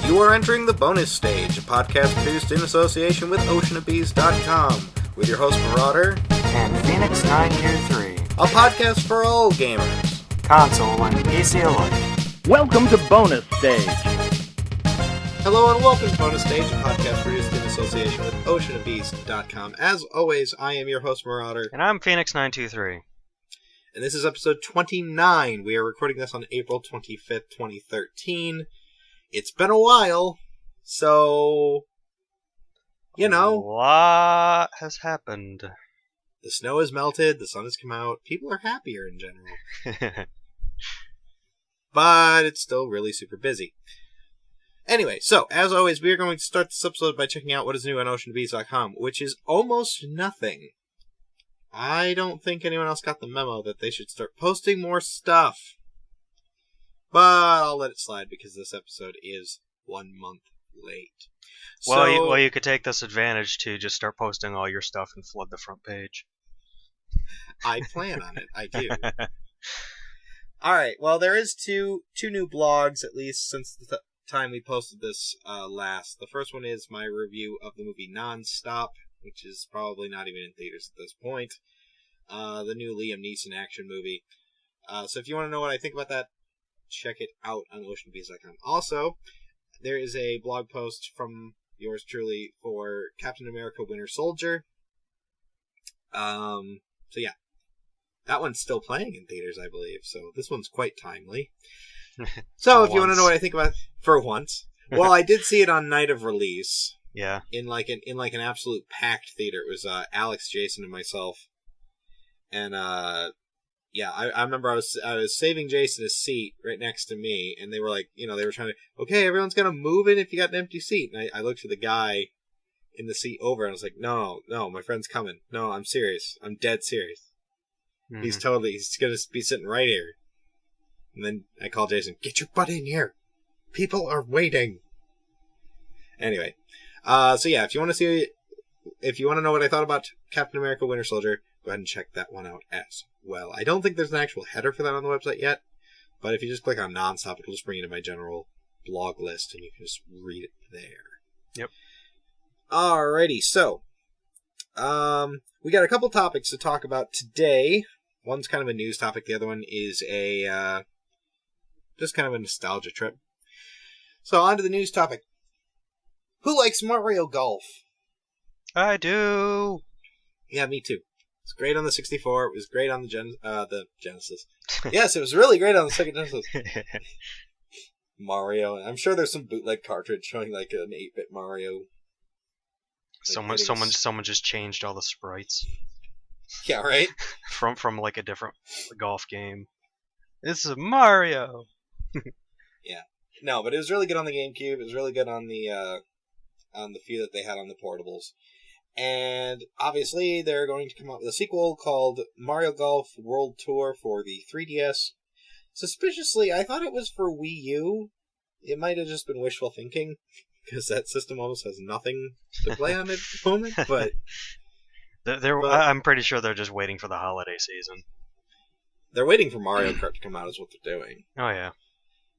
You are entering the bonus stage, a podcast produced in association with oceanofbees.com, with your host Marauder and Phoenix923, a podcast for all gamers, console and PC alike. Welcome to Bonus Stage. Hello and welcome to Bonus Stage, a podcast produced in association with oceanofbees.com. As always, I am your host Marauder. And I'm Phoenix923. And this is episode 29. We are recording this on April 25th, 2013. It's been a while, so, you know. A lot has happened. The snow has melted, the sun has come out, people are happier in general. But it's still really super busy. Anyway, so, as always, we are going to start this episode by checking out what is new on oceanofbees.com, which is almost nothing. I don't think anyone else got the memo that they should start posting more stuff. But I'll let it slide because this episode is 1 month late. Well, you could take this advantage to just start posting all your stuff and flood the front page. I plan on it. I do. Alright, well, there is two new blogs, at least since the time we posted this last. The first one is my review of the movie Non-Stop, which is probably not even in theaters at this point. The new Liam Neeson action movie. So if you want to know what I think about that, check it out on oceanofbees.com. Also, there is a blog post from yours truly for Captain America Winter Soldier. So yeah. That one's still playing in theaters, I believe, so this one's quite timely. So if you want to know what I think about it, for once. Well, I did see it on night of release. Yeah. In like an absolute packed theater. It was Alex, Jason, and myself. And yeah, I remember I was saving Jason a seat right next to me, and they were like, they were trying to, okay, everyone's gonna move in if you got an empty seat. And I looked to the guy in the seat over, and I was like, no, my friend's coming. No, I'm serious. I'm dead serious. Mm-hmm. He's gonna be sitting right here. And then I called Jason, get your butt in here. People are waiting. Anyway, so yeah, if you want to know what I thought about Captain America Winter Soldier, go ahead and check that one out as well. I don't think there's an actual header for that on the website yet, but if you just click on Nonstop, it'll just bring you to my general blog list, and you can just read it there. Yep. Alrighty, so, we got a couple topics to talk about today. One's kind of a news topic, the other one is just kind of a nostalgia trip. So, on to the news topic. Who likes Mario Golf? I do. Yeah, me too. It's great on the 64. It was great on the Genesis. Yes, it was really great on the Sega Genesis. Mario. I'm sure there's some bootleg cartridge showing like an 8-bit Mario. Like someone just changed all the sprites. Yeah, right? from like a different golf game. This is Mario. Yeah. No, but it was really good on the GameCube. It was really good on the few that they had on the portables. And obviously, they're going to come out with a sequel called Mario Golf World Tour for the 3DS. Suspiciously, I thought it was for Wii U. It might have just been wishful thinking, because that system almost has nothing to play on it at the moment. But I'm pretty sure they're just waiting for the holiday season. They're waiting for Mario Kart to come out, is what they're doing. Oh yeah,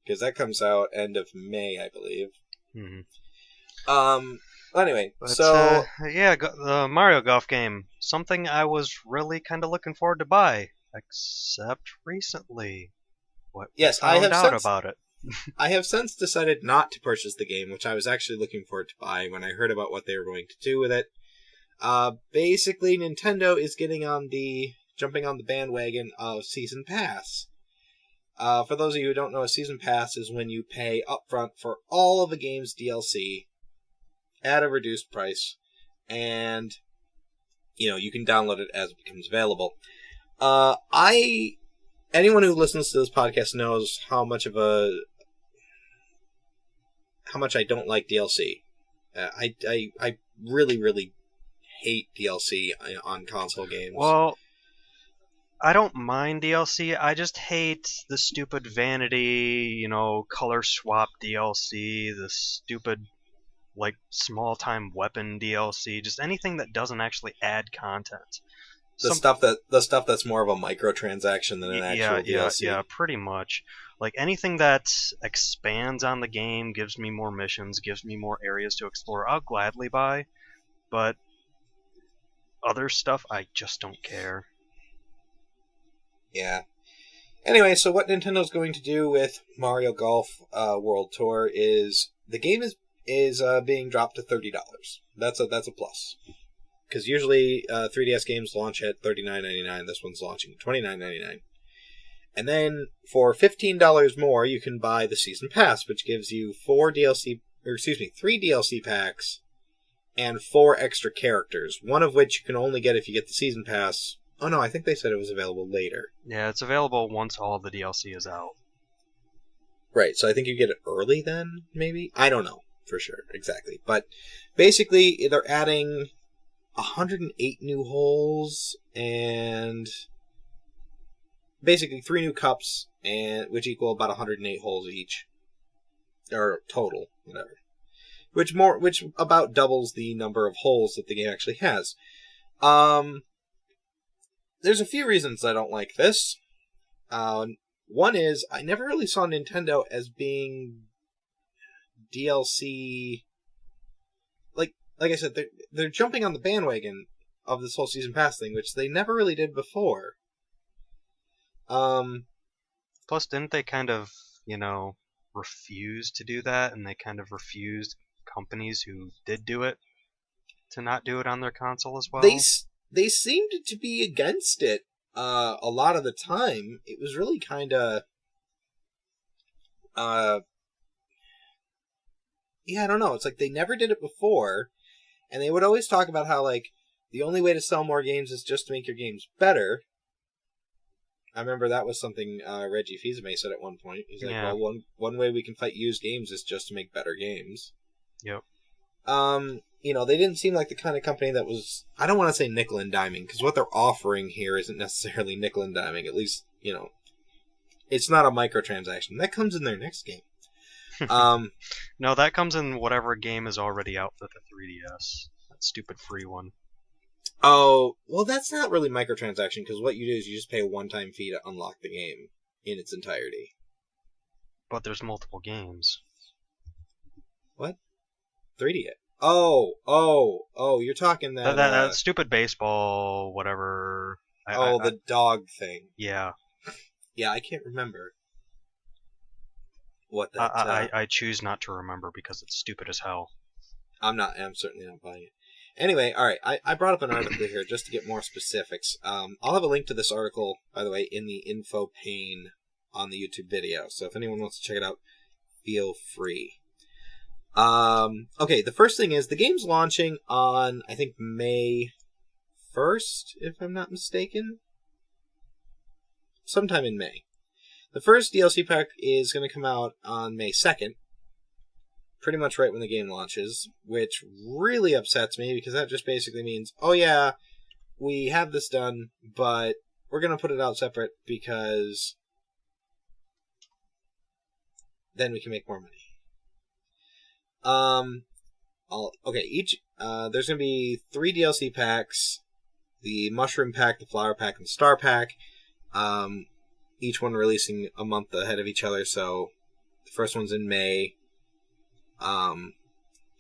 because that comes out end of May, I believe. Mm-hmm. Anyway, but, so yeah, the Mario Golf game, something I was really kind of looking forward to buy, except recently. I have out about it. I have since decided not to purchase the game, which I was actually looking forward to buying when I heard about what they were going to do with it. Basically, Nintendo is jumping on the bandwagon of Season Pass. For those of you who don't know, a Season Pass is when you pay upfront for all of a game's DLC at a reduced price, and you can download it as it becomes available. Anyone who listens to this podcast knows how much I don't like DLC. I really, really hate DLC on console games. Well, I don't mind DLC. I just hate the stupid vanity, color swap DLC, the stupid like small time weapon DLC, just anything that doesn't actually add content. The stuff that's more of a microtransaction than an actual DLC. Yeah, pretty much. Like anything that expands on the game, gives me more missions, gives me more areas to explore, I'll gladly buy. But other stuff, I just don't care. Yeah. Anyway, so what Nintendo's going to do with Mario Golf World Tour is the game is being dropped to $30. That's a plus. Because usually 3DS games launch at $39.99. This one's launching at $29.99. And then for $15 more, you can buy the Season Pass, which gives you 3 DLC packs and 4 extra characters, one of which you can only get if you get the Season Pass. Oh no, I think they said it was available later. Yeah, it's available once all of the DLC is out. Right, so I think you get it early then, maybe? I don't know for sure, exactly. But basically, they're adding 108 new holes and basically 3 new cups, which equal about 108 holes each, or total, whatever. Which about doubles the number of holes that the game actually has. There's a few reasons I don't like this. One is I never really saw Nintendo as being DLC. Like I said, they're jumping on the bandwagon of this whole Season Pass thing, which they never really did before. Plus, didn't they kind of, refuse to do that, and they kind of refused companies who did do it to not do it on their console as well? They seemed to be against it a lot of the time. It was really kind of... I don't know. It's like they never did it before, and they would always talk about how, like, the only way to sell more games is just to make your games better. I remember that was something Reggie Fils-Aimé said at one point. He's like, yeah. well, one way we can fight used games is just to make better games. Yep. They didn't seem like the kind of company that was... I don't want to say nickel and diming, because what they're offering here isn't necessarily nickel and diming. At least, it's not a microtransaction. That comes in their next game. No, that comes in whatever game is already out for the 3DS. That stupid free one. Oh, well, that's not really microtransaction, because what you do is you just pay a one-time fee to unlock the game in its entirety. But there's multiple games. What? 3DS. Oh, you're talking that stupid baseball, whatever. The dog thing. Yeah. Yeah, I can't remember what that... I choose not to remember because it's stupid as hell. I'm certainly not buying it. Anyway, alright, I brought up an article here just to get more specifics. I'll have a link to this article, by the way, in the info pane on the YouTube video, so if anyone wants to check it out, feel free. Okay, the first thing is, the game's launching on, I think, May 1st, if I'm not mistaken? Sometime in May. The first DLC pack is going to come out on May 2nd, pretty much right when the game launches, which really upsets me, because that just basically means, oh yeah, we have this done, but we're going to put it out separate, because then we can make more money. There's going to be 3 DLC packs, the Mushroom Pack, the Flower Pack, and the Star Pack, each one releasing a month ahead of each other, so the first one's in May,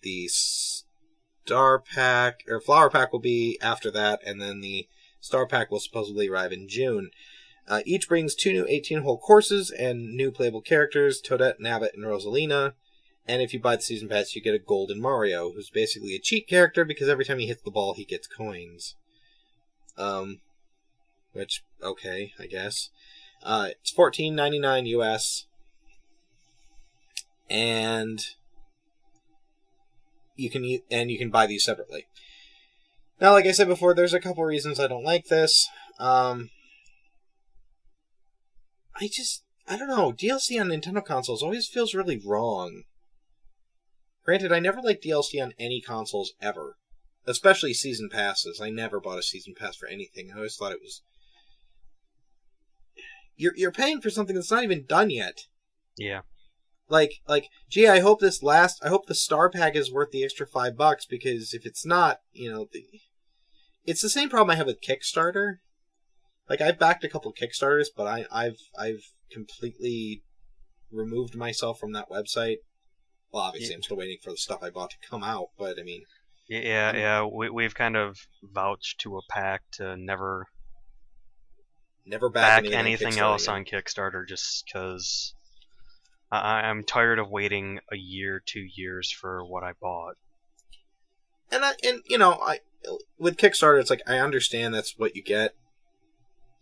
the Star Pack, or Flower Pack will be after that, and then the Star Pack will supposedly arrive in June. Each brings 2 new 18-hole courses and new playable characters, Toadette, Nabbit, and Rosalina. And if you buy the Season Pass, you get a Golden Mario, who's basically a cheat character because every time he hits the ball, he gets coins. Which, okay, I guess. It's $14.99 US. And you can buy these separately. Now, like I said before, there's a couple reasons I don't like this. I don't know. DLC on Nintendo consoles always feels really wrong. Granted, I never liked DLC on any consoles ever. Especially Season Passes. I never bought a Season Pass for anything. I always thought it was... You're paying for something that's not even done yet. Yeah. Like, gee, I hope the Star Pack is worth the extra $5, because if it's not, it's the same problem I have with Kickstarter. Like, I've backed a couple Kickstarters, but I've completely removed myself from that website. Well, obviously, I'm still waiting for the stuff I bought to come out, but I mean... Yeah, we've kind of vouched to a pact to never back anything else on Kickstarter, just because I'm tired of waiting a year, 2 years for what I bought. And with Kickstarter, it's like, I understand that's what you get.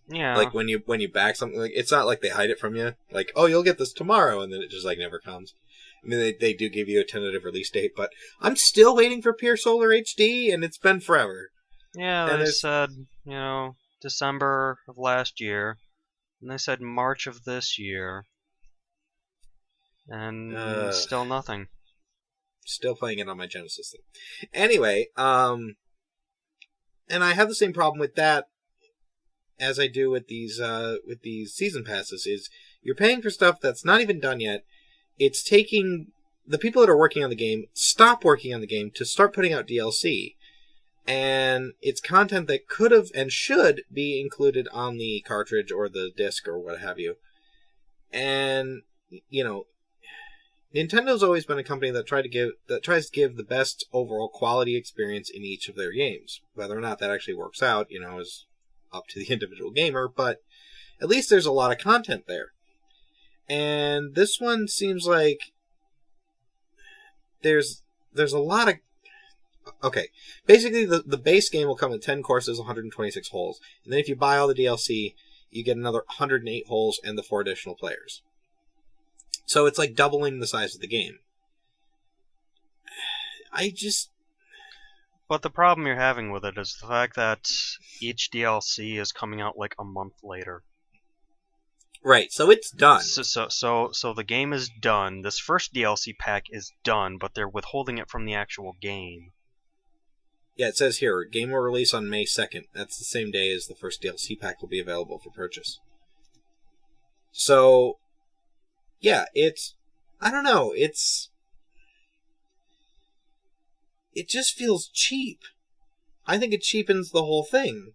Yeah. Like, when you back something, like, it's not like they hide it from you. Like, oh, you'll get this tomorrow, and then it just, like, never comes. I mean, they do give you a tentative release date, but I'm still waiting for Pure Solar HD, and it's been forever. Yeah, and they said, December of last year, and they said March of this year, and still nothing. Still playing it on my Genesis thing. Anyway, and I have the same problem with that as I do with these season passes. Is you're paying for stuff that's not even done yet. It's taking the people that are working on the game stop working on the game to start putting out DLC. And it's content that could have and should be included on the cartridge or the disc or what have you. And, Nintendo's always been a company that tries to give the best overall quality experience in each of their games. Whether or not that actually works out, is up to the individual gamer, but at least there's a lot of content there. And this one seems like there's a lot of... Okay, basically the base game will come in 10 courses, 126 holes. And then if you buy all the DLC, you get another 108 holes and the 4 additional players. So it's like doubling the size of the game. But the problem you're having with it is the fact that each DLC is coming out like a month later. Right, so it's done. So the game is done. This first DLC pack is done, but they're withholding it from the actual game. Yeah, it says here, game will release on May 2nd. That's the same day as the first DLC pack will be available for purchase. So, yeah, I don't know, it just feels cheap. I think it cheapens the whole thing.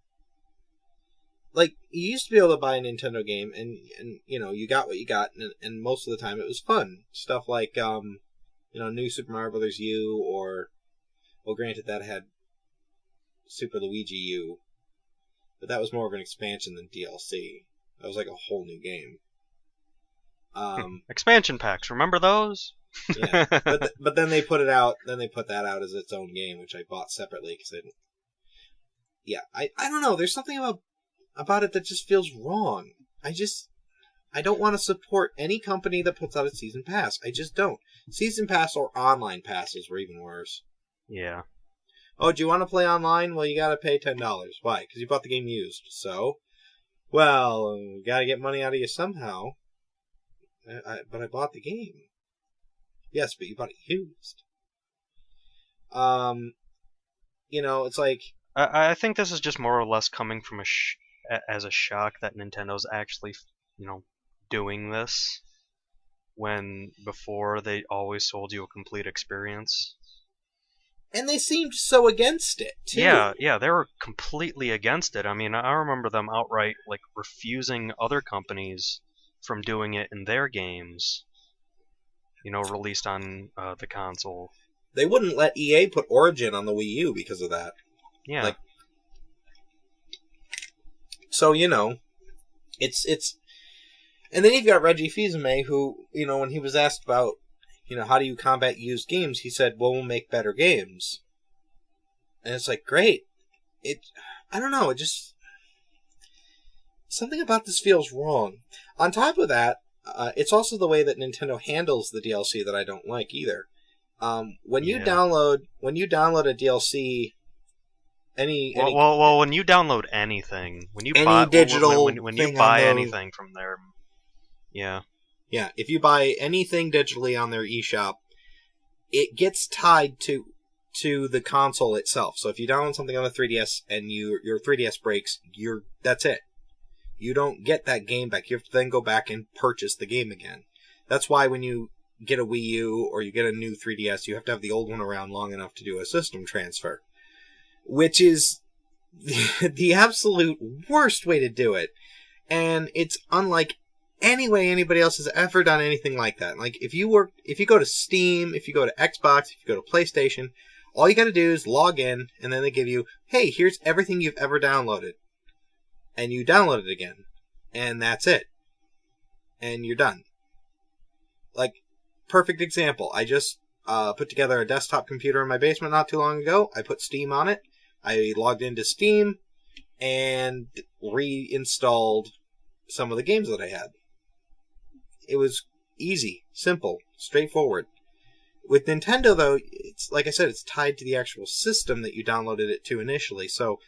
Like, you used to be able to buy a Nintendo game, and you got what you got, and most of the time it was fun. Stuff like, New Super Mario Bros. U, or, well, granted, that had Super Luigi U, but that was more of an expansion than DLC. That was like a whole new game. Expansion packs, remember those? Yeah, but then they put it out. Then they put that out as its own game, which I bought separately because I didn't. Yeah, I don't know. There's something about it that just feels wrong. I don't want to support any company that puts out a season pass. I just don't. Season pass or online passes were even worse. Yeah. Oh, do you want to play online? Well, you gotta pay $10. Why? Because you bought the game used. So, well, gotta get money out of you somehow. But I bought the game. Yes, but you bought it used. It's like... I think this is just more or less coming from as a shock that Nintendo's actually, doing this, when before they always sold you a complete experience. And they seemed so against it, too. Yeah, they were completely against it. I mean, I remember them outright, refusing other companies from doing it in their games, released on the console. They wouldn't let EA put Origin on the Wii U because of that. Yeah. So, it's... And then you've got Reggie Fils-Aimé, who, when he was asked about, how do you combat used games, he said, well, we'll make better games. And it's like, great. I don't know, it just... Something about this feels wrong. On top of that, it's also the way that Nintendo handles the DLC that I don't like either. When you download a DLC... when you download anything, when you buy digital when you buy anything from there, yeah, if you buy anything digitally on their eShop, it gets tied to the console itself. So if you download something on the 3DS and your 3DS breaks, that's it. You don't get that game back. You have to then go back and purchase the game again. That's why when you get a Wii U or you get a new 3DS, you have to have the old one around long enough to do a system transfer. Which is the absolute worst way to do it. And it's unlike any way anybody else has ever done anything like that. Like, if you go to Steam, if you go to Xbox, if you go to PlayStation, all you gotta do is log in, and then they give you, hey, here's everything you've ever downloaded. And you download it again. And that's it. And you're done. Like, perfect example. I just put together a desktop computer in my basement not too long ago. I put Steam on it. I logged into Steam and reinstalled some of the games that I had. It was easy, simple, straightforward. With Nintendo, though, it's like I said, it's tied to the actual system that you downloaded it to initially. So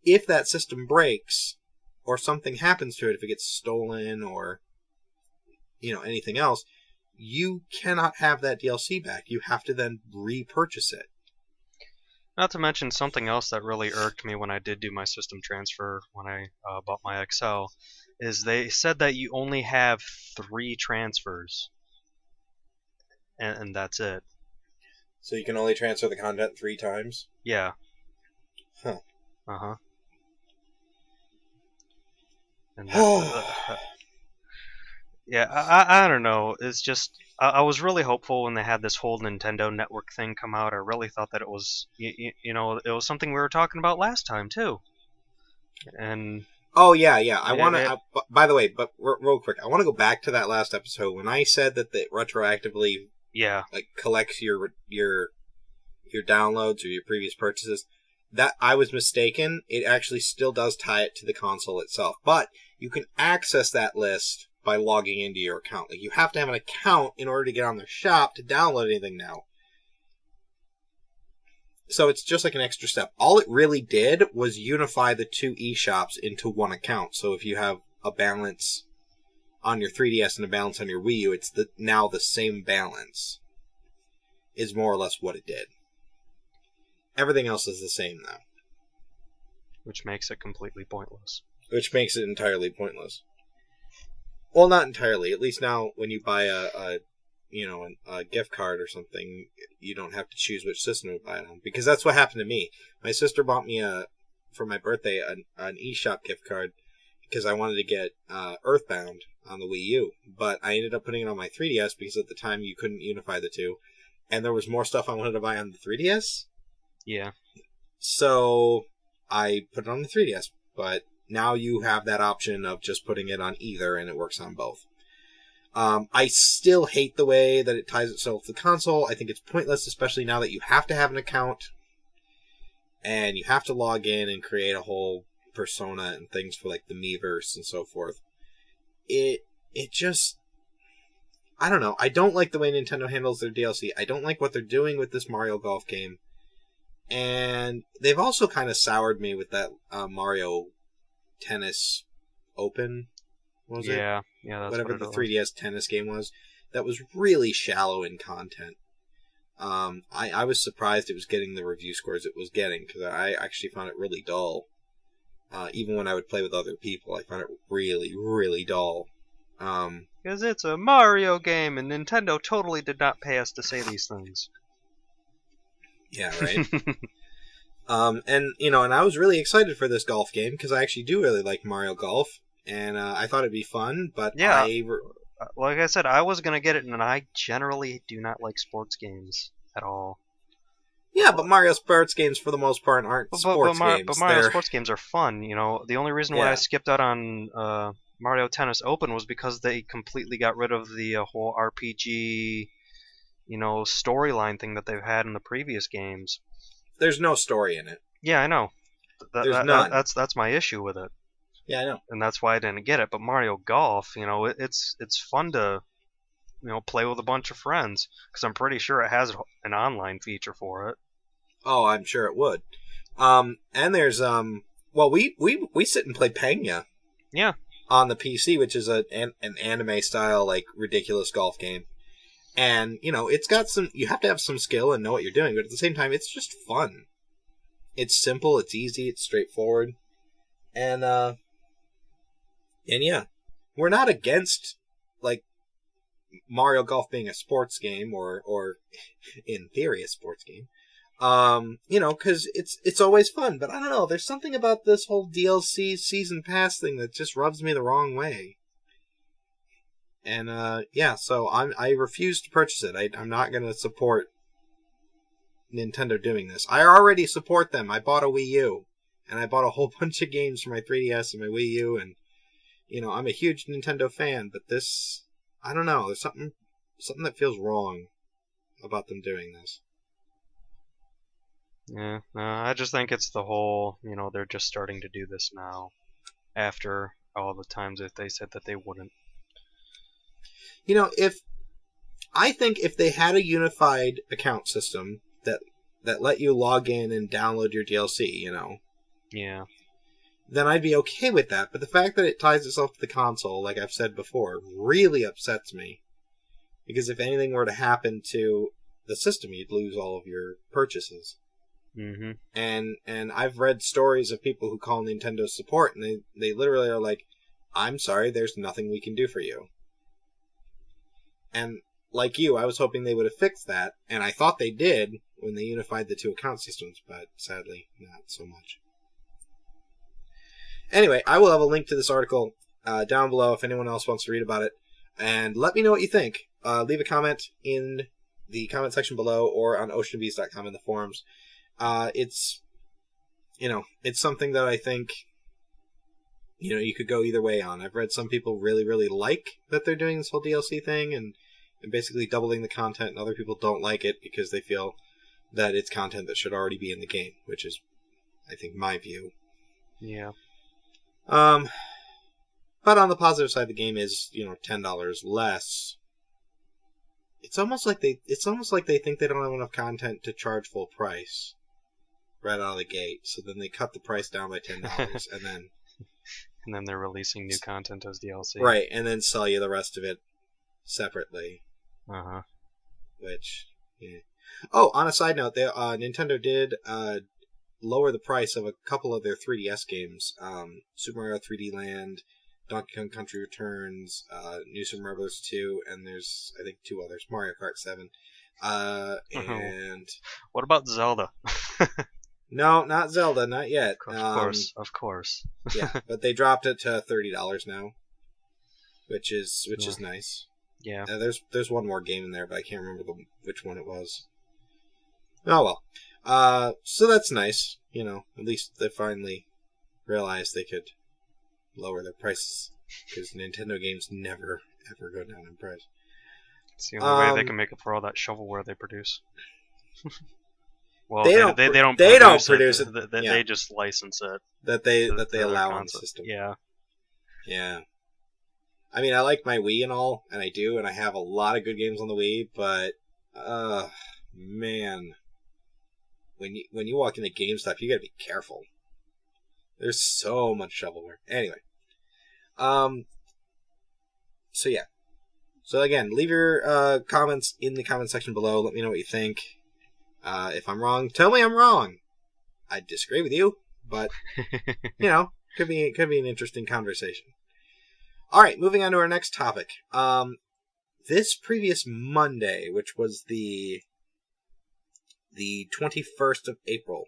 if that system breaks or something happens to it, if it gets stolen or anything else, you cannot have that DLC back. You have to then repurchase it. Not to mention something else that really irked me when I did do my system transfer when I bought my XL, is they said that you only have 3 transfers, and that's it. So you can only transfer the content 3 times? Yeah. Huh. Uh-huh. And yeah, I don't know. It's just I was really hopeful when they had this whole Nintendo Network thing come out. I really thought that it was it was something we were talking about last time too. And oh yeah. I want to. By the way, but real quick, I want to go back to that last episode when I said that it retroactively collects your downloads or your previous purchases. That I was mistaken. It actually still does tie it to the console itself, but you can access that list by logging into your account. Like, you have to have an account in order to get on their shop to download anything now. So it's just like an extra step. All it really did was unify the 2 eShops into one account. So if you have a balance on your 3DS and a balance on your Wii U, it's now the same balance. Is more or less what it did. Everything else is the same, though. Which makes it completely pointless. Which makes it entirely pointless. Well, not entirely. At least now, when you buy a gift card or something, you don't have to choose which system to buy it on. Because that's what happened to me. My sister bought me for my birthday an eShop gift card because I wanted to get Earthbound on the Wii U. But I ended up putting it on my 3DS because at the time you couldn't unify the two. And there was more stuff I wanted to buy on the 3DS. Yeah. So I put it on the 3DS. But now you have that option of just putting it on either, and it works on both. I still hate the way that it ties itself to the console. I think it's pointless, especially now that you have to have an account, and you have to log in and create a whole persona and things for like the Miiverse and so forth. It just... I don't know. I don't like the way Nintendo handles their DLC. I don't like what they're doing with this Mario Golf game. And they've also kind of soured me with that Mario Tennis Open, was it? Yeah, that's whatever what the it 3DS tennis game was. That was really shallow in content. I was surprised it was getting the review scores it was getting, because I actually found it really dull. Even when I would play with other people, I found it really, really dull. Because it's a Mario game, and Nintendo totally did not pay us to say these things. Yeah, right? And I was really excited for this golf game, because I actually do really like Mario Golf, and I thought it'd be fun, but yeah, like I said, I was going to get it, and I generally do not like sports games at all. Yeah, but Mario sports games, for the most part, aren't sports games. But Mario sports games are fun, The only reason why I skipped out on Mario Tennis Open was because they completely got rid of the whole RPG, storyline thing that they've had in the previous games. There's no story in it. Yeah, I know. There's none. That's my issue with it. Yeah, I know. And that's why I didn't get it. But Mario Golf, it's fun to, play with a bunch of friends, because I'm pretty sure it has an online feature for it. Oh, I'm sure it would. And there's we sit and play Pena. Yeah. On the PC, which is an anime style, like, ridiculous golf game. And, it's got you have to have some skill and know what you're doing, but at the same time, it's just fun. It's simple, it's easy, it's straightforward. And yeah, we're not against, like, Mario Golf being a sports game, or in theory, a sports game. Because it's always fun. But I don't know. There's something about this whole DLC season pass thing that just rubs me the wrong way. And so I refuse to purchase it. I'm not going to support Nintendo doing this. I already support them. I bought a Wii U, and I bought a whole bunch of games for my 3DS and my Wii U, and I'm a huge Nintendo fan. But this, I don't know. There's something that feels wrong about them doing this. Yeah, no, I just think it's the whole, they're just starting to do this now, after all the times that they said that they wouldn't. I think if they had a unified account system that let you log in and download your DLC, Yeah. then I'd be okay with that. But the fact that it ties itself to the console, like I've said before, really upsets me. Because if anything were to happen to the system, you'd lose all of your purchases. Mm-hmm. And I've read stories of people who call Nintendo support, and they literally are like, "I'm sorry, there's nothing we can do for you." And like you, I was hoping they would have fixed that, and I thought they did when they unified the two account systems, but sadly, not so much. Anyway, I will have a link to this article down below if anyone else wants to read about it, and let me know what you think. Leave a comment in the comment section below or on oceanbeast.com in the forums. It's something that I think, you could go either way on. I've read some people really, really like that they're doing this whole DLC thing and basically doubling the content, and other people don't like it because they feel that it's content that should already be in the game, which is, I think, my view. Yeah. But on the positive side, the game is, $10 less. It's almost like they think they don't have enough content to charge full price right out of the gate. So then they cut the price down by $10 and then they're releasing new content as DLC. Right, and then sell you the rest of it separately. Uh-huh. Which, yeah. Oh, on a side note, Nintendo did lower the price of a couple of their 3DS games. Super Mario 3D Land, Donkey Kong Country Returns, New Super Mario Bros. 2, and there's, I think, 2 others. Mario Kart 7. And... What about Zelda? No, not Zelda, not yet. Of course. Yeah, but they dropped it to $30 now, which is nice. Yeah. There's one more game in there, but I can't remember which one it was. Oh well. So that's nice. At least they finally realized they could lower their prices, because Nintendo games never ever go down in price. It's the only way they can make up for all that shovelware they produce. Well, they don't produce it. They just license it. That they allow on the system. Yeah. Yeah. I mean, I like my Wii and all, and I do, and I have a lot of good games on the Wii, but man, when you walk into GameStop, you gotta be careful. There's so much shovelware. Anyway. So yeah. So again, leave your comments in the comment section below. Let me know what you think. If I'm wrong, tell me I'm wrong. I disagree with you, but could be an interesting conversation. All right, moving on to our next topic. This previous Monday, which was the 21st of April,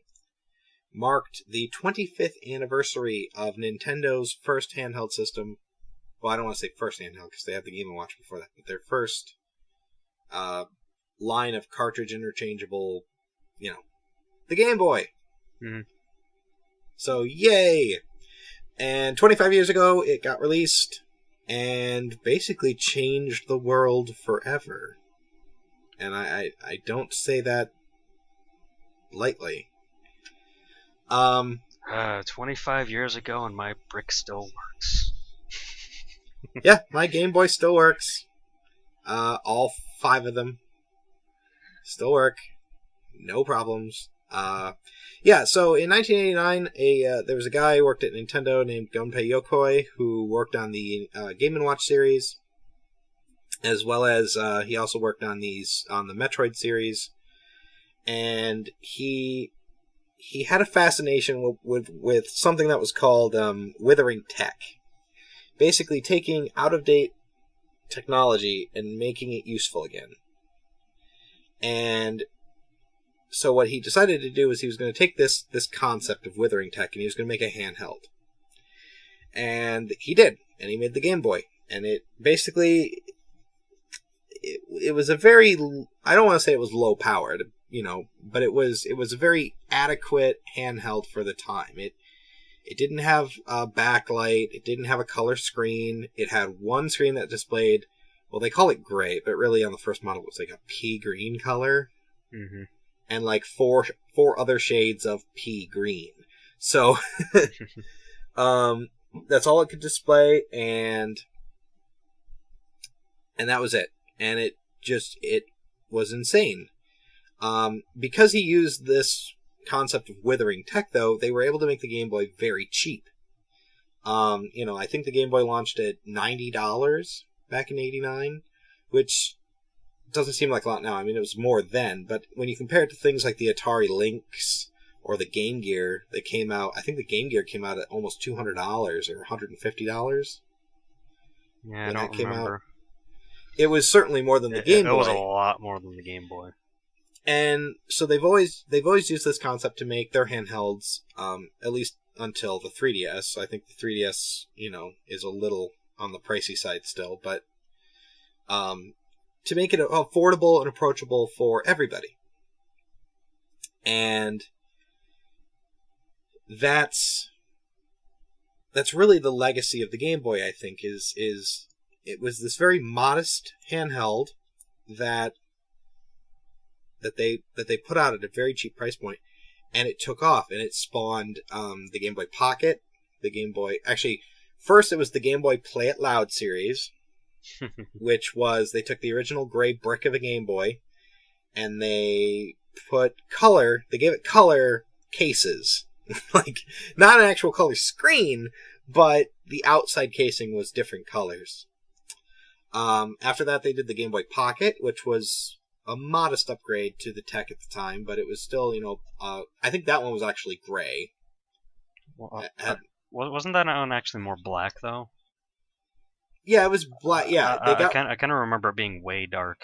marked the 25th anniversary of Nintendo's first handheld system. Well, I don't want to say first handheld because they had the Game & Watch before that, but their first line of cartridge interchangeable, the Game Boy. Mm. So, yay! And 25 years ago, it got released and basically changed the world forever. And I don't say that lightly. 25 years ago and my brick still works. Yeah, my Game Boy still works. All 5 of them still work. No problems. Yeah, so in 1989, there was a guy who worked at Nintendo named Gunpei Yokoi, who worked on the Game & Watch series, as well as he also worked on the Metroid series, and he had a fascination with something that was called withering tech. Basically taking out-of-date technology and making it useful again. And so what he decided to do is he was going to take this concept of withering tech and he was going to make a handheld. And he did, and he made the Game Boy. And it basically, it was a very, I don't want to say it was low powered, but it was a very adequate handheld for the time. It didn't have a backlight, it didn't have a color screen, it had one screen that displayed, well, they call it gray, but really on the first model it was like a pea green color. Mm-hmm. And like four other shades of pea green. So that's all it could display, and that was it. And it was insane. Because he used this concept of withering tech, though, they were able to make the Game Boy very cheap. I think the Game Boy launched at $90 back in '89, which doesn't seem like a lot now. I mean, it was more then, but when you compare it to things like the Atari Lynx or the Game Gear that came out, I think the Game Gear came out at almost $200 or $150. Yeah, I don't remember. It was certainly more than the Game Boy. It was a lot more than the Game Boy. And so they've always used this concept to make their handhelds, at least until the 3DS. I think the 3DS, is a little on the pricey side still, but to make it affordable and approachable for everybody. And that's really the legacy of the Game Boy, I think, is it was this very modest handheld that they put out at a very cheap price point, and it took off, and it spawned the Game Boy Pocket, the Game Boy... Actually, first it was the Game Boy Play It Loud series, which was, they took the original gray brick of a Game Boy, and they gave it color cases. Like, not an actual color screen, but the outside casing was different colors. After that, they did the Game Boy Pocket, which was a modest upgrade to the tech at the time, but it was still, I think that one was actually gray. Well, wasn't that one actually more black, though? Yeah, it was black. Yeah, I kind of remember it being way dark.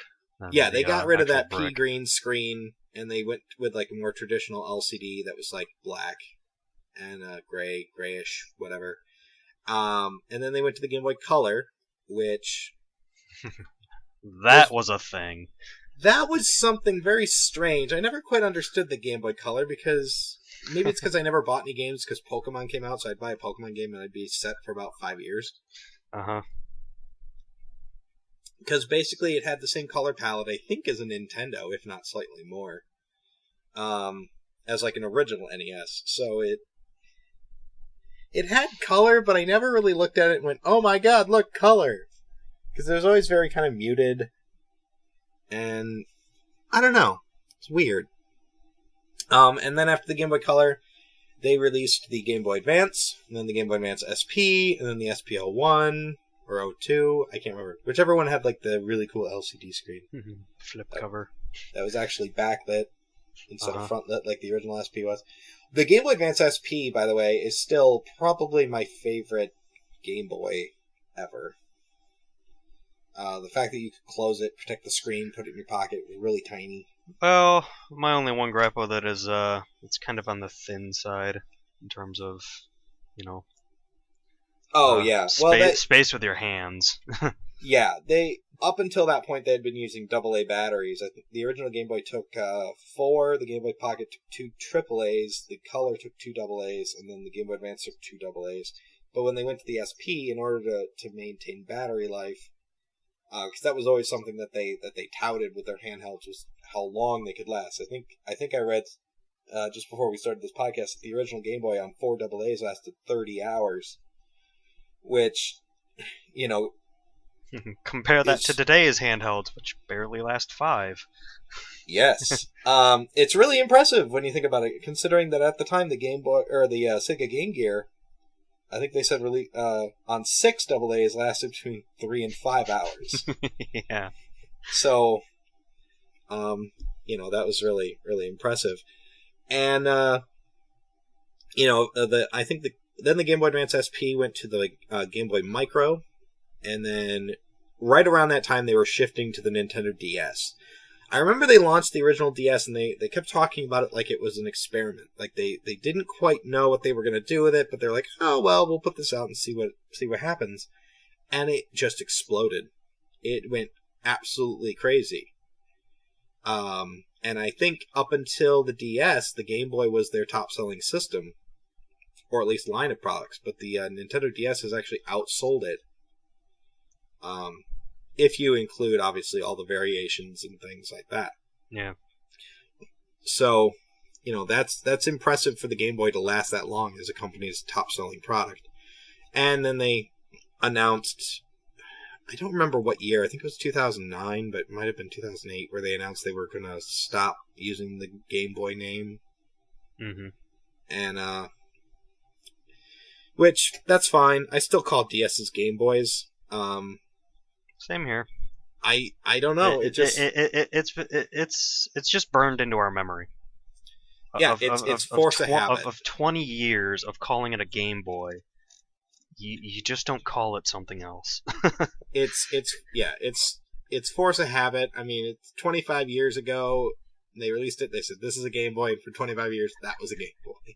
Yeah, they got rid of that brick. pea green screen, and they went with like a more traditional LCD that was like black and grayish, whatever. And then they went to the Game Boy Color, which was a thing. That was something very strange. I never quite understood the Game Boy Color because maybe it's because I never bought any games because Pokemon came out, so I'd buy a Pokemon game and I'd be set for about 5 years. Uh-huh. Because basically it had the same color palette, I think, as a Nintendo, if not slightly more. As like an original NES. So it had color, but I never really looked at it and went, oh my god, look, color! Because it was always very kind of muted. And I don't know. It's weird. And then after the Game Boy Color, they released the Game Boy Advance, and then the Game Boy Advance SP, and then the SP01 or 02. I can't remember. Whichever one had like the really cool LCD screen. Flip cover. That was actually backlit instead of frontlit like the original SP was. The Game Boy Advance SP, by the way, is still probably my favorite Game Boy ever. The fact that you could close it, protect the screen, put it in your pocket, it was really tiny. Well, my only one gripe with it is it's kind of on the thin side in terms of, Oh, yeah. Space with your hands. Yeah, up until that point, they had been using AA batteries. I think the original Game Boy took 4, the Game Boy Pocket took 2 AAAs, the Color took 2 AAs, and then the Game Boy Advance took 2 AAs. But when they went to the SP, in order to maintain battery life, because that was always something that they touted with their handhelds, was how long they could last. I think I read just before we started this podcast that the original Game Boy on 4 AAs lasted 30 hours, which, compare that to today's handhelds, which barely last 5. Yes, it's really impressive when you think about it, considering that at the time the Game Boy or the Sega Game Gear, I think they said really on 6 AAs lasted between 3 and 5 hours. Yeah. So, that was really, really impressive. And, then the Game Boy Advance SP went to the Game Boy Micro, and then right around that time they were shifting to the Nintendo DS. I remember they launched the original DS and they kept talking about it like it was an experiment. Like they didn't quite know what they were going to do with it, but they're like, oh, well, we'll put this out and see what happens. And it just exploded. It went absolutely crazy. And I think up until the DS, the Game Boy was their top-selling system, or at least line of products. But the Nintendo DS has actually outsold it. If you include, obviously, all the variations and things like that. Yeah. So, that's impressive for the Game Boy to last that long as a company's top-selling product. And then they announced, I don't remember what year, I think it was 2009, but it might have been 2008, where they announced they were going to stop using the Game Boy name. Mm-hmm. And, which, that's fine. I still call DS's Game Boys. Same here. I don't know. It's just burned into our memory. Yeah, it's force of habit. Of 20 years of calling it a Game Boy, you just don't call it something else. It's force of habit. I mean, it's 25 years ago they released it. They said this is a Game Boy, and for 25 years that was a Game Boy.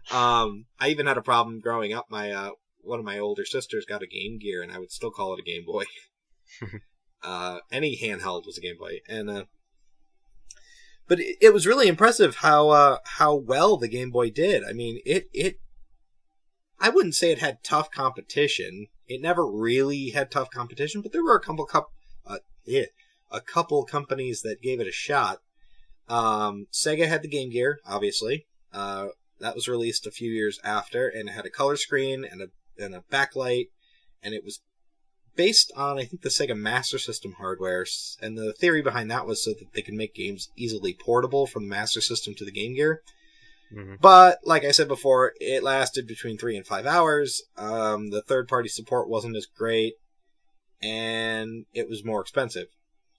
I even had a problem growing up. My one of my older sisters got a Game Gear, and I would still call it a Game Boy. Any handheld was a Game Boy, and but it was really impressive how well the Game Boy did. I mean, it I wouldn't say it had tough competition. It never really had tough competition, but there were a couple companies that gave it a shot. Sega had the Game Gear, obviously. That was released a few years after, and it had a color screen and a backlight, and it was based on, I think, the Sega Master System hardware, and the theory behind that was so that they could make games easily portable from the Master System to the Game Gear. Mm-hmm. But, like I said before, it lasted between 3 and 5 hours. The third-party support wasn't as great, and it was more expensive.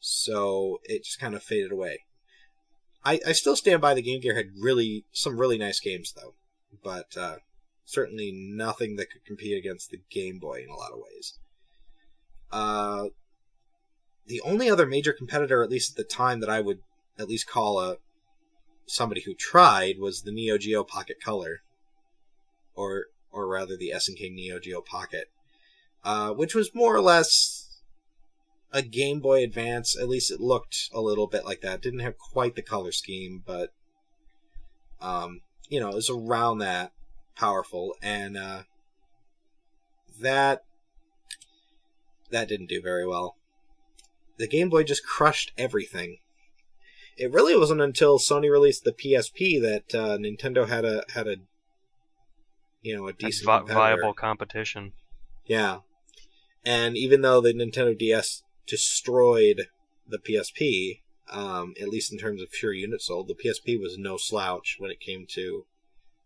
So it just kind of faded away. I still stand by the Game Gear had some really nice games, though. But certainly nothing that could compete against the Game Boy in a lot of ways. The only other major competitor, at least at the time, that I would at least call somebody who tried was the Neo Geo Pocket Color, or rather the SNK Neo Geo Pocket, which was more or less a Game Boy Advance. At least it looked a little bit like that. It didn't have quite the color scheme, but it was around that powerful, and that didn't do very well. The Game Boy just crushed everything. It really wasn't until Sony released the PSP that Nintendo had a decent viable competition. Yeah, and even though the Nintendo DS destroyed the PSP, at least in terms of pure units sold, the PSP was no slouch when it came to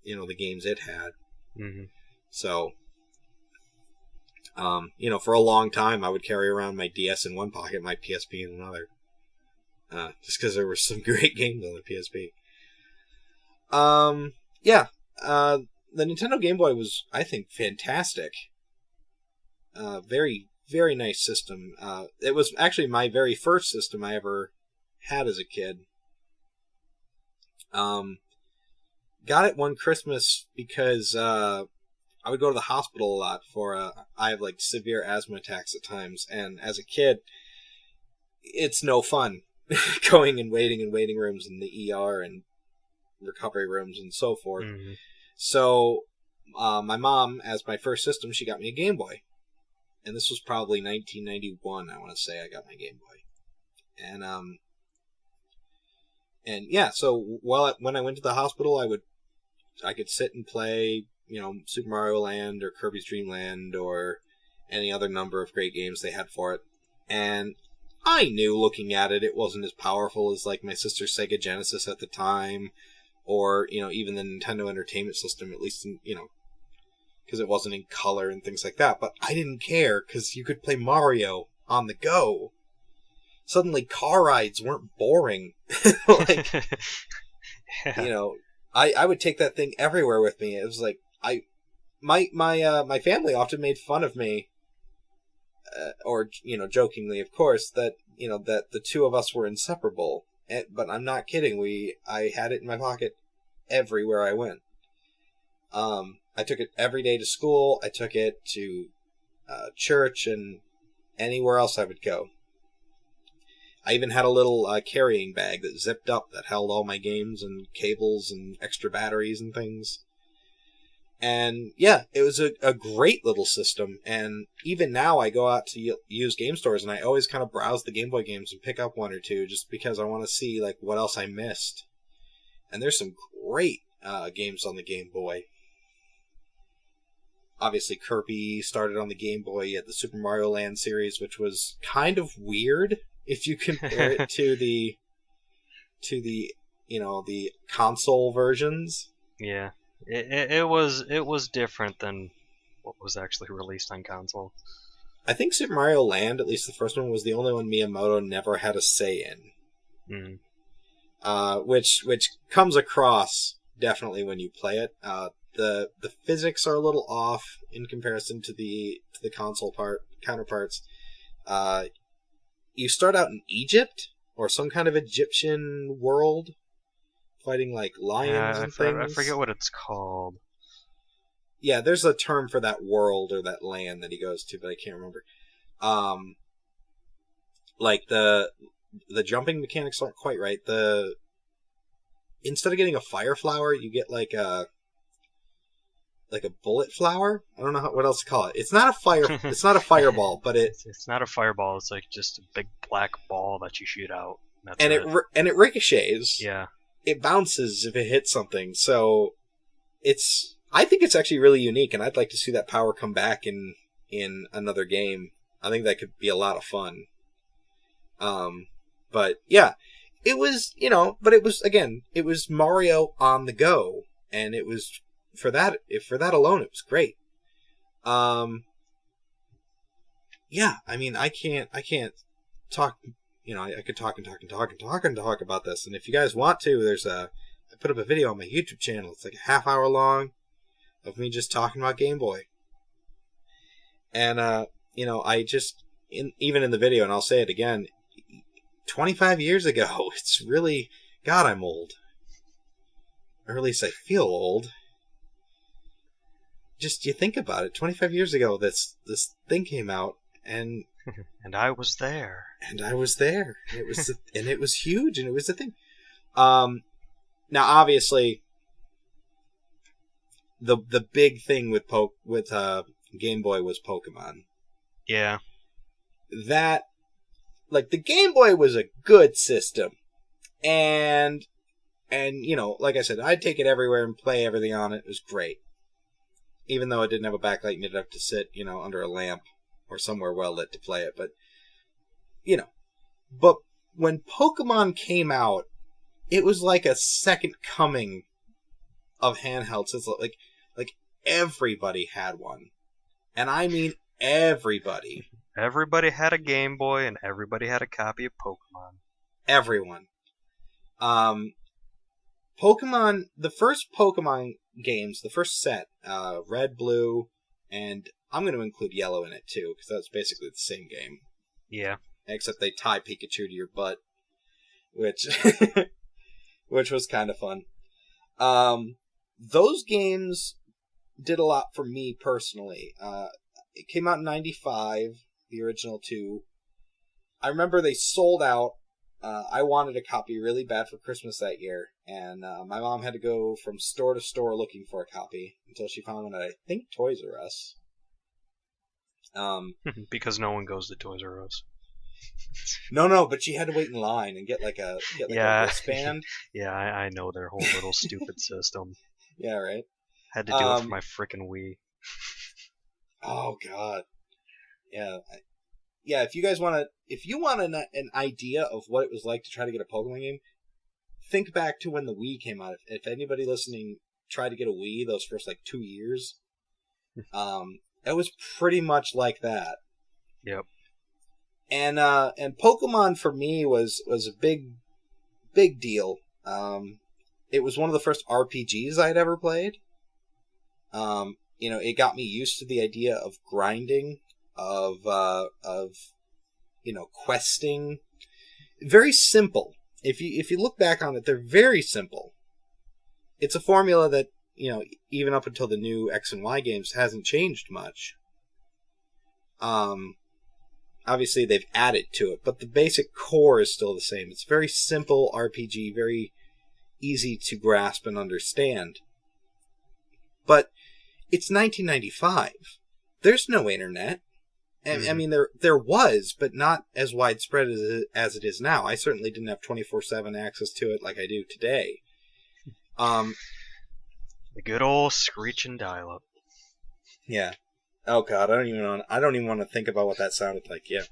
the games it had. Mm-hmm. So. For a long time, I would carry around my DS in one pocket, my PSP in another. Just because there were some great games on the PSP. The Nintendo Game Boy was, I think, fantastic. Very, very nice system. It was actually my very first system I ever had as a kid. Got it one Christmas because I would go to the hospital a lot for, I have severe asthma attacks at times, and as a kid, it's no fun going and waiting in waiting rooms in the ER and recovery rooms and so forth. Mm-hmm. So, my mom, as my first system, she got me a Game Boy. And this was probably 1991, I want to say, I got my Game Boy. So when I went to the hospital, I could sit and play Super Mario Land or Kirby's Dream Land or any other number of great games they had for it. And I knew looking at it, it wasn't as powerful as my sister's Sega Genesis at the time, or, even the Nintendo Entertainment System, at least, because it wasn't in color and things like that. But I didn't care, because you could play Mario on the go. Suddenly car rides weren't boring. I would take that thing everywhere with me. It was my family often made fun of me, or jokingly, of course, that that the two of us were inseparable. But I'm not kidding. I had it in my pocket everywhere I went. I took it every day to school. I took it to church and anywhere else I would go. I even had a little carrying bag that zipped up that held all my games and cables and extra batteries and things. And yeah, it was a great little system. And even now I go out to use game stores and I always kind of browse the Game Boy games and pick up one or two just because I want to see like what else I missed. And there's some great games on the Game Boy. Obviously, Kirby started on the Game Boy. You had the Super Mario Land series, which was kind of weird if you compare it to the the console versions. Yeah. It was different than what was actually released on console. I think Super Mario Land, at least the first one, was the only one Miyamoto never had a say in. Which comes across definitely when you play it. The physics are a little off in comparison to the console counterparts. You start out in Egypt or some kind of Egyptian world, fighting like lions and things. I forget what it's called. Yeah, there's a term for that world or that land that he goes to, but I can't remember. Like the jumping mechanics aren't quite right. Instead of getting a fire flower, you get like a bullet flower. I don't know what else to call it. It's not a fire. It's not a fireball, but it's not a fireball. It's like just a big black ball that you shoot out. And it ricochets. Yeah. It bounces if it hits something. So I think it's actually really unique, and I'd like to see that power come back in another game. I think that could be a lot of fun. But yeah, it was, but it was Mario on the go, and it was for that alone, it was great. Yeah, I mean, I can't talk. I could talk and talk and talk and talk and talk about this. And if you guys want to, I put up a video on my YouTube channel. It's like a half-hour long of me just talking about Game Boy. And, I just, even in the video, and I'll say it again, 25 years ago, it's really, God, I'm old. Or at least I feel old. Just, you think about it, 25 years ago, this thing came out, and... And I was there. And I was there. And it was and it was huge, and it was the thing. Now, obviously, the big thing with Game Boy was Pokemon. Yeah. That, like, the Game Boy was a good system, and like I said, I'd take it everywhere and play everything on it. It was great, even though it didn't have a backlight and you'd have to sit, under a lamp or somewhere well lit to play it. But, but when Pokemon came out, it was like a second coming of handhelds. It's like everybody had one. And I mean everybody. Everybody had a Game Boy and everybody had a copy of Pokemon. Everyone. Pokemon, the first Pokemon games, the first set, Red, Blue, and I'm going to include Yellow in it too, because that's basically the same game. Yeah. Except they tie Pikachu to your butt, which was kind of fun. Those games did a lot for me personally. It came out in 95, the original two. I remember they sold out. I wanted a copy really bad for Christmas that year, and my mom had to go from store to store looking for a copy until she found one at, I think, Toys R Us. Because no one goes to Toys R Us. No, but she had to wait in line and get a wristband. Yeah, I know their whole little stupid system. Yeah, right. Had to do it for my frickin' Wii. Oh God. Yeah. Yeah, if you guys want an idea of what it was like to try to get a Pokemon game, think back to when the Wii came out. If anybody listening tried to get a Wii those first 2 years, it was pretty much like that. Yep. And Pokemon for me was a big deal. It was one of the first RPGs I'd ever played. It got me used to the idea of grinding, of questing. Very simple. If you look back on it, they're very simple. It's a formula that, even up until the new X and Y games hasn't changed much. Obviously they've added to it, but the basic core is still the same. It's very simple RPG, very easy to grasp and understand. But it's 1995. There's no internet. I mean, there was, but not as widespread as it is now. I certainly didn't have 24/7 access to it like I do today. The good old screeching dial-up. Yeah. Oh God, I don't even want to think about what that sounded like. Yeah.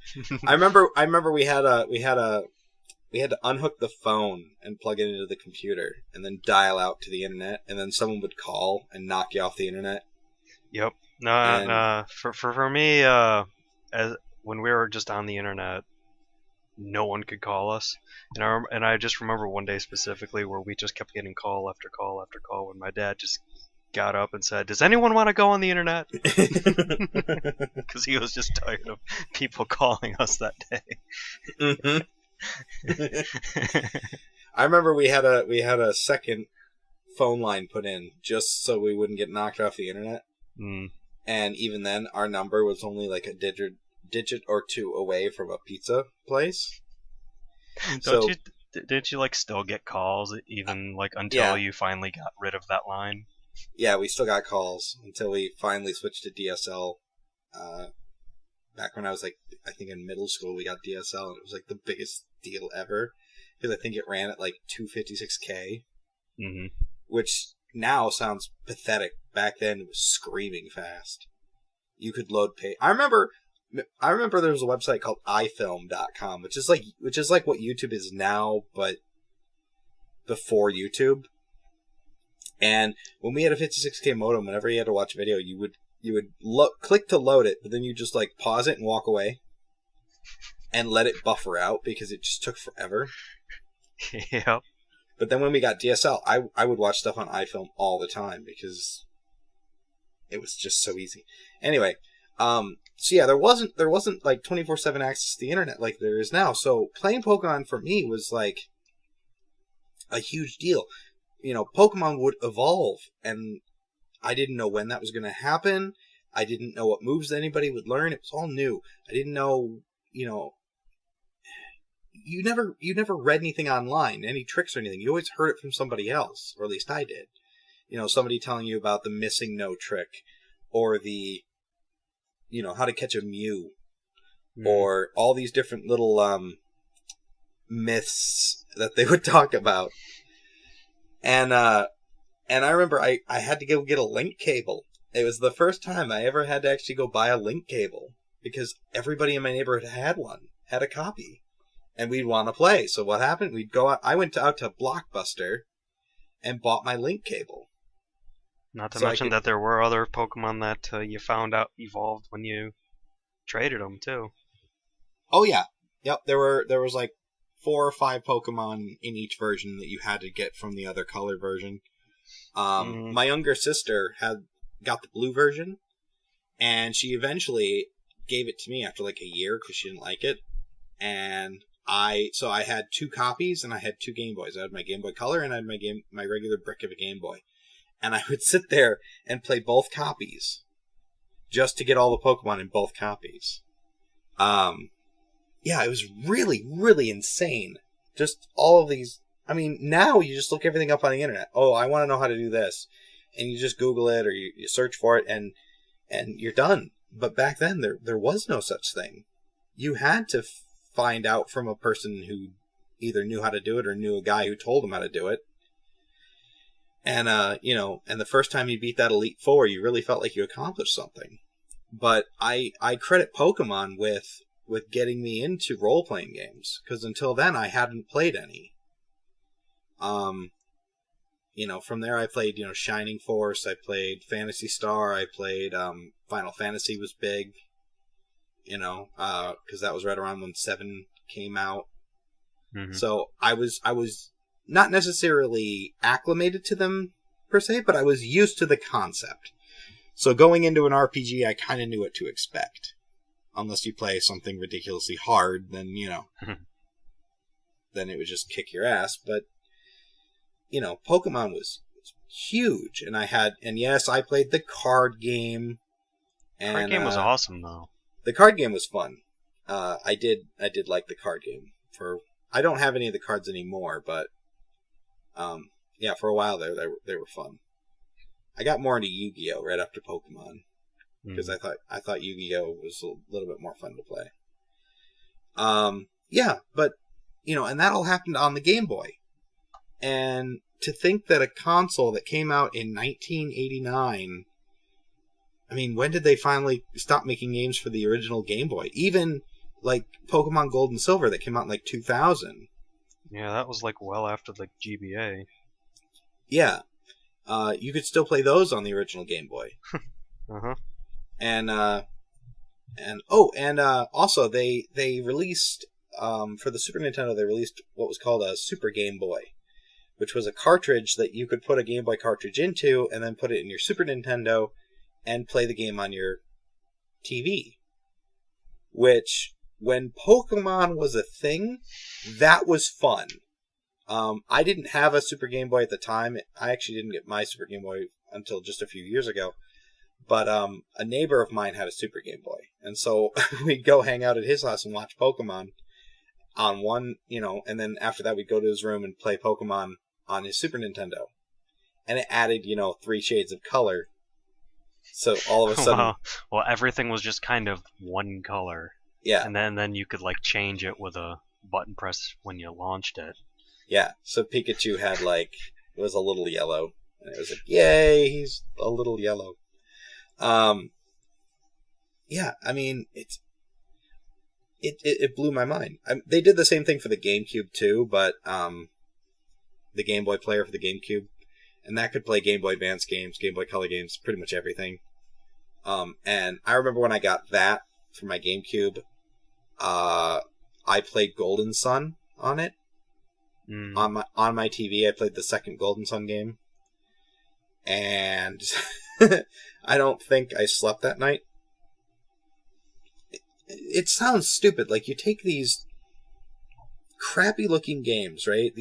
I remember we had to unhook the phone and plug it into the computer and then dial out to the internet, and then someone would call and knock you off the internet. Yep. No, for me, as when we were just on the internet, no one could call us, and I just remember one day specifically where we just kept getting call after call after call when my dad just got up and said, "Does anyone want to go on the internet?" Because he was just tired of people calling us that day. I remember we had a second phone line put in just so we wouldn't get knocked off the internet. And even then, our number was only like a digit or two away from a pizza place. Didn't you like still get calls even like until you finally got rid of that line? Yeah, we still got calls until we finally switched to DSL. Back when I was like, I think in middle school, we got DSL, and it was like the biggest deal ever because I think it ran at like 256K, which now sounds pathetic. Back then, it was screaming fast. You could load pay. I remember there was a website called ifilm.com, which is like what YouTube is now, but before YouTube. And when we had a 56K modem, whenever you had to watch a video, you would click to load it, but then you just like pause it and walk away and let it buffer out because it just took forever. Yep. But then when we got DSL, I would watch stuff on iFilm all the time because it was just so easy. Anyway, so yeah, there wasn't like 24/7 access to the internet like there is now. So playing Pokemon for me was like a huge deal. Pokemon would evolve, and I didn't know when that was going to happen. I didn't know what moves anybody would learn. It was all new. I didn't know, you never read anything online, any tricks or anything. You always heard it from somebody else, or at least I did. Somebody telling you about the missing no trick, or the, how to catch a Mew, or all these different little myths that they would talk about. And I remember I had to go get a link cable. It was the first time I ever had to actually go buy a link cable because everybody in my neighborhood had a copy, and we'd want to play. So what happened? We'd go out. I went out to Blockbuster and bought my link cable. Not to mention that there were other Pokemon that you found out evolved when you traded them too. Oh yeah, yep. There was like 4 or 5 Pokemon in each version that you had to get from the other color version. My younger sister got the blue version, and she eventually gave it to me after like a year because she didn't like it. And I had 2 copies, and I had 2 Game Boys. I had my Game Boy Color, and I had my regular brick of a Game Boy. And I would sit there and play both copies just to get all the Pokemon in both copies. Yeah, it was really, really insane. Just all of these. I mean, now you just look everything up on the internet. Oh, I want to know how to do this. And you just Google it or you search for it and you're done. But back then, there was no such thing. You had to find out from a person who either knew how to do it or knew a guy who told him how to do it. And, and the first time you beat that Elite Four, you really felt like you accomplished something. But I credit Pokemon with getting me into role-playing games, because until then I hadn't played any. From there I played, Shining Force, I played Phantasy Star, I played Final Fantasy was big, because that was right around when 7 came out. Mm-hmm. So I was not necessarily acclimated to them per se, but I was used to the concept. So going into an RPG, I kind of knew what to expect. unless you play something ridiculously hard, then, then it would just kick your ass. But, Pokemon was huge. And yes, I played the card game. And, Card game was awesome, though. The card game was fun. I did like the card game. I don't have any of the cards anymore, but for a while there, they were fun. I got more into Yu-Gi-Oh right after Pokemon because I thought Yu-Gi-Oh was a little bit more fun to play. But and that all happened on the Game Boy. And to think that a console that came out in 1989, I mean, when did they finally stop making games for the original Game Boy? Even like Pokemon Gold and Silver that came out in like 2000. Yeah, that was like well after the GBA. Yeah. You could still play those on the original Game Boy. Uh-huh. And also they released for the Super Nintendo, they released what was called a Super Game Boy, which was a cartridge that you could put a Game Boy cartridge into and then put it in your Super Nintendo and play the game on your TV. Which, when Pokemon was a thing, that was fun. I didn't have a Super Game Boy at the time. I actually didn't get my Super Game Boy until just a few years ago. But a neighbor of mine had a Super Game Boy. And so we'd go hang out at his house and watch Pokemon on one, and then after that we'd go to his room and play Pokemon on his Super Nintendo. And it added, 3 shades of color. So all of a sudden... Wow. Well, everything was just kind of one color. Yeah. And then you could change it with a button press when you launched it. Yeah, so Pikachu had it was a little yellow. And it was like, yay, he's a little yellow. Yeah, I mean, it blew my mind. They did the same thing for the GameCube too, but the Game Boy player for the GameCube, and that could play Game Boy Advance games, Game Boy Color games, pretty much everything. And I remember when I got that for my GameCube, I played Golden Sun on it. On my TV, I played the second Golden Sun game, and I don't think I slept that night. It sounds stupid. Like, you take these crappy-looking games, right?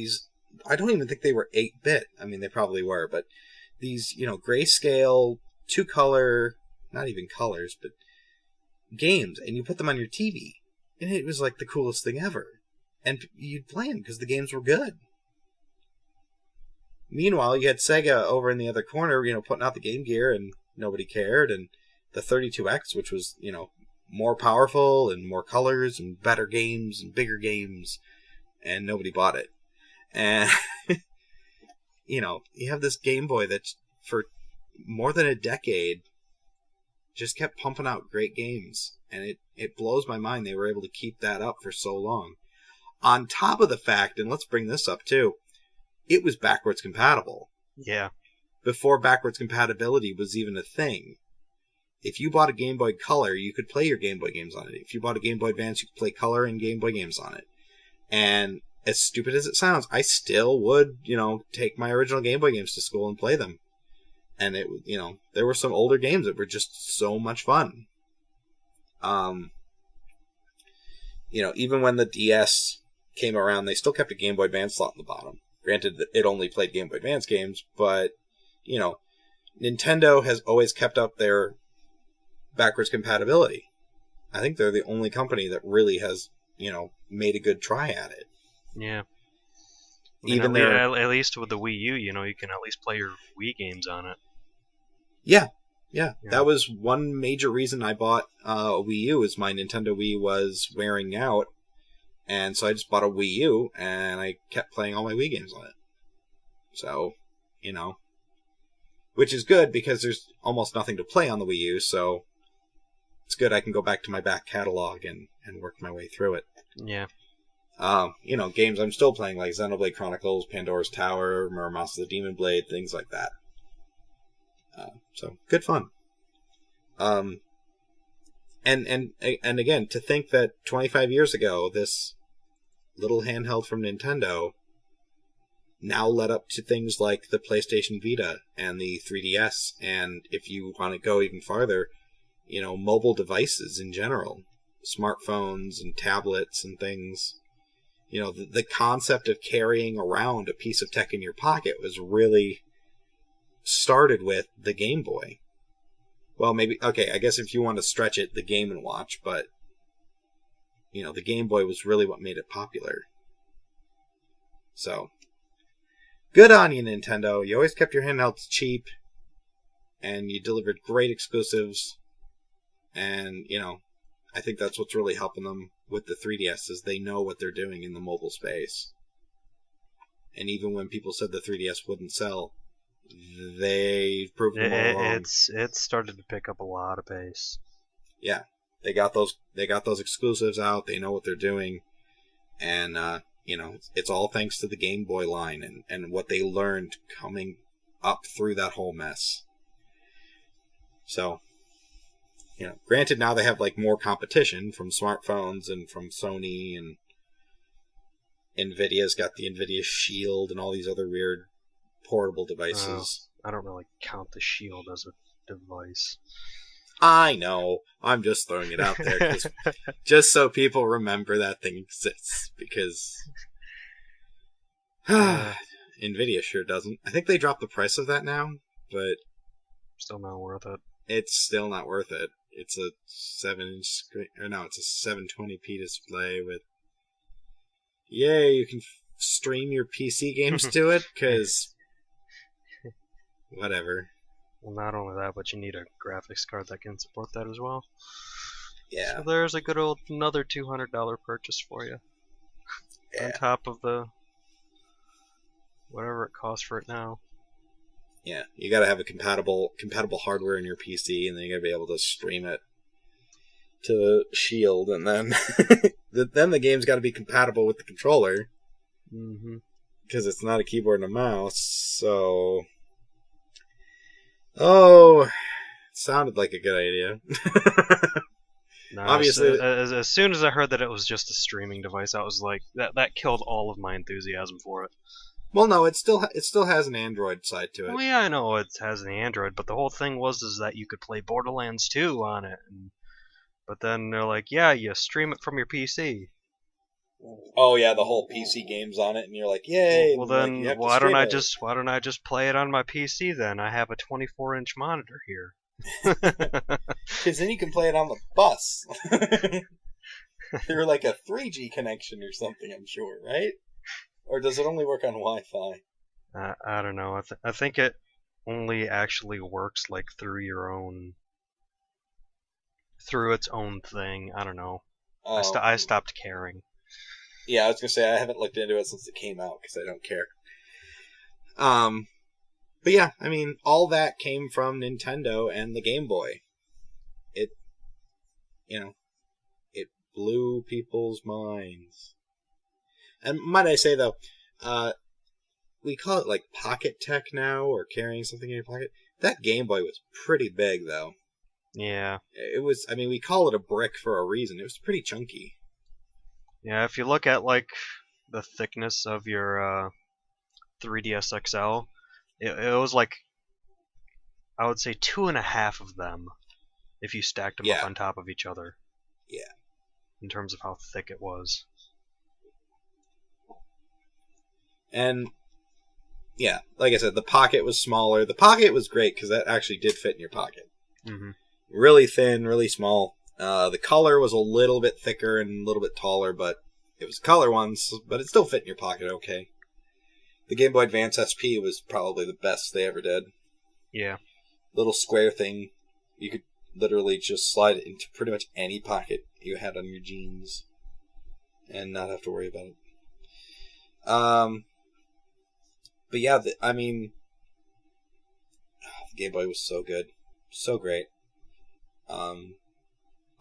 I don't even think they were 8-bit. I mean, they probably were, but these, grayscale, 2-color, not even colors, but games, and you put them on your TV, and it was like the coolest thing ever. And you'd play them because the games were good. Meanwhile, you had Sega over in the other corner, putting out the Game Gear, and nobody cared, and the 32X, which was, more powerful and more colors and better games and bigger games, and nobody bought it. And, you have this Game Boy that for more than a decade just kept pumping out great games, and it blows my mind they were able to keep that up for so long. On top of the fact, and let's bring this up too, it was backwards compatible. Yeah. Before backwards compatibility was even a thing. If you bought a Game Boy Color, you could play your Game Boy games on it. If you bought a Game Boy Advance, you could play Color and Game Boy games on it. And as stupid as it sounds, I still would, take my original Game Boy games to school and play them. And it, there were some older games that were just so much fun. Even when the DS came around, they still kept a Game Boy Advance slot in the bottom. Granted that it only played Game Boy Advance games, but, Nintendo has always kept up their backwards compatibility. I think they're the only company that really has, made a good try at it. Yeah. Even at least with the Wii U, you can at least play your Wii games on it. Yeah. That was one major reason I bought a Wii U, is my Nintendo Wii was wearing out, and so I just bought a Wii U, and I kept playing all my Wii games on it. So, which is good, because there's almost nothing to play on the Wii U, so it's good I can go back to my back catalog and work my way through it. Yeah. Games I'm still playing, like Xenoblade Chronicles, Pandora's Tower, Muramasa the Demon Blade, things like that. So, good fun. And again, to think that 25 years ago, this little handheld from Nintendo now led up to things like the PlayStation Vita and the 3DS, and if you want to go even farther, mobile devices in general. smartphones and tablets and things, you know, the concept of carrying around a piece of tech in your pocket was really started with the Game Boy. Well, maybe, okay, I guess if you want to stretch it, the Game & Watch, but, you know, the Game Boy was really what made it popular. So, good on you, Nintendo. You always kept your handhelds cheap, and you delivered great exclusives, and, you know, I think that's what's really helping them with the 3DS, is they know what they're doing in the mobile space. And even when people said the 3DS wouldn't sell, they proved them all wrong. It's started to pick up a lot of pace. Yeah, they got those exclusives out. They know what they're doing, and you know, it's all thanks to the Game Boy line and what they learned coming up through that whole mess. So, you know, granted, now they have like more competition from smartphones and from Sony, and Nvidia's got the Nvidia Shield and all these other weird portable devices. I don't really count the Shield as a device. I know. I'm just throwing it out there just so people remember that thing exists, because Nvidia sure doesn't. I think they dropped the price of that now, but still not worth it. It's still not worth it. It's a 7-inch screen, or no, it's a 720p display with. Yay! You can stream your PC games to it, because whatever. Well, not only that, but you need a graphics card that can support that as well. Yeah. So there's a good old another $200 purchase for you. Yeah. On top of the whatever it costs for it now. Yeah, you gotta have a compatible hardware in your PC, and then you gotta be able to stream it to Shield, and then then the game's gotta be compatible with the controller. Mm-hmm. Because it's not a keyboard and a mouse, so. Oh, it sounded like a good idea. No, obviously, as soon as I heard that it was just a streaming device, I was like, that killed all of my enthusiasm for it. Well, no, it still has an Android side to it. Well, yeah, I know it has an Android, but the whole thing was that you could play Borderlands 2 on it. But then they're like, yeah, you stream it from your PC. Oh yeah, the whole PC game's on it, and you're like, yay! Well then, like, why don't I just play it on my PC then? I have a 24-inch monitor here. Because then you can play it on the bus. They're like a 3G connection or something, I'm sure, right? Or does it only work on Wi-Fi? I don't know. I think it only actually works like through its own thing. I don't know. I stopped caring. Yeah, I was gonna say I haven't looked into it since it came out because I don't care. But yeah, I mean, all that came from Nintendo and the Game Boy. It blew people's minds. And might I say though, we call it like pocket tech now, or carrying something in your pocket. That Game Boy was pretty big though. Yeah. It was. I mean, we call it a brick for a reason. It was pretty chunky. Yeah, if you look at like the thickness of your 3DS XL, it was like, I would say 2.5 of them if you stacked them up on top of each other. Yeah. In terms of how thick it was. And yeah, like I said, the pocket was smaller. The pocket was great because that actually did fit in your pocket. Mm-hmm. Really thin, really small. The color was a little bit thicker and a little bit taller, but it was color ones, but it still fit in your pocket okay. The Game Boy Advance SP was probably the best they ever did. Yeah. Little square thing. You could literally just slide it into pretty much any pocket you had on your jeans and not have to worry about it. But yeah, I mean, the Game Boy was so good. So great.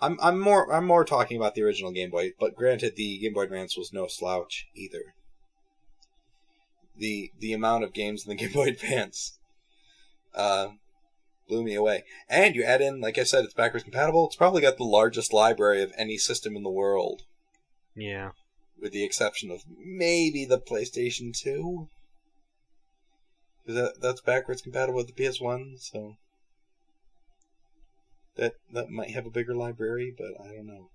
I'm more talking about the original Game Boy, but granted, the Game Boy Advance was no slouch either. The amount of games in the Game Boy Advance blew me away. And you add in, like I said, it's backwards compatible. It's probably got the largest library of any system in the world. Yeah. With the exception of maybe the PlayStation 2. Because that's backwards compatible with the PS1, so that might have a bigger library, but I don't know.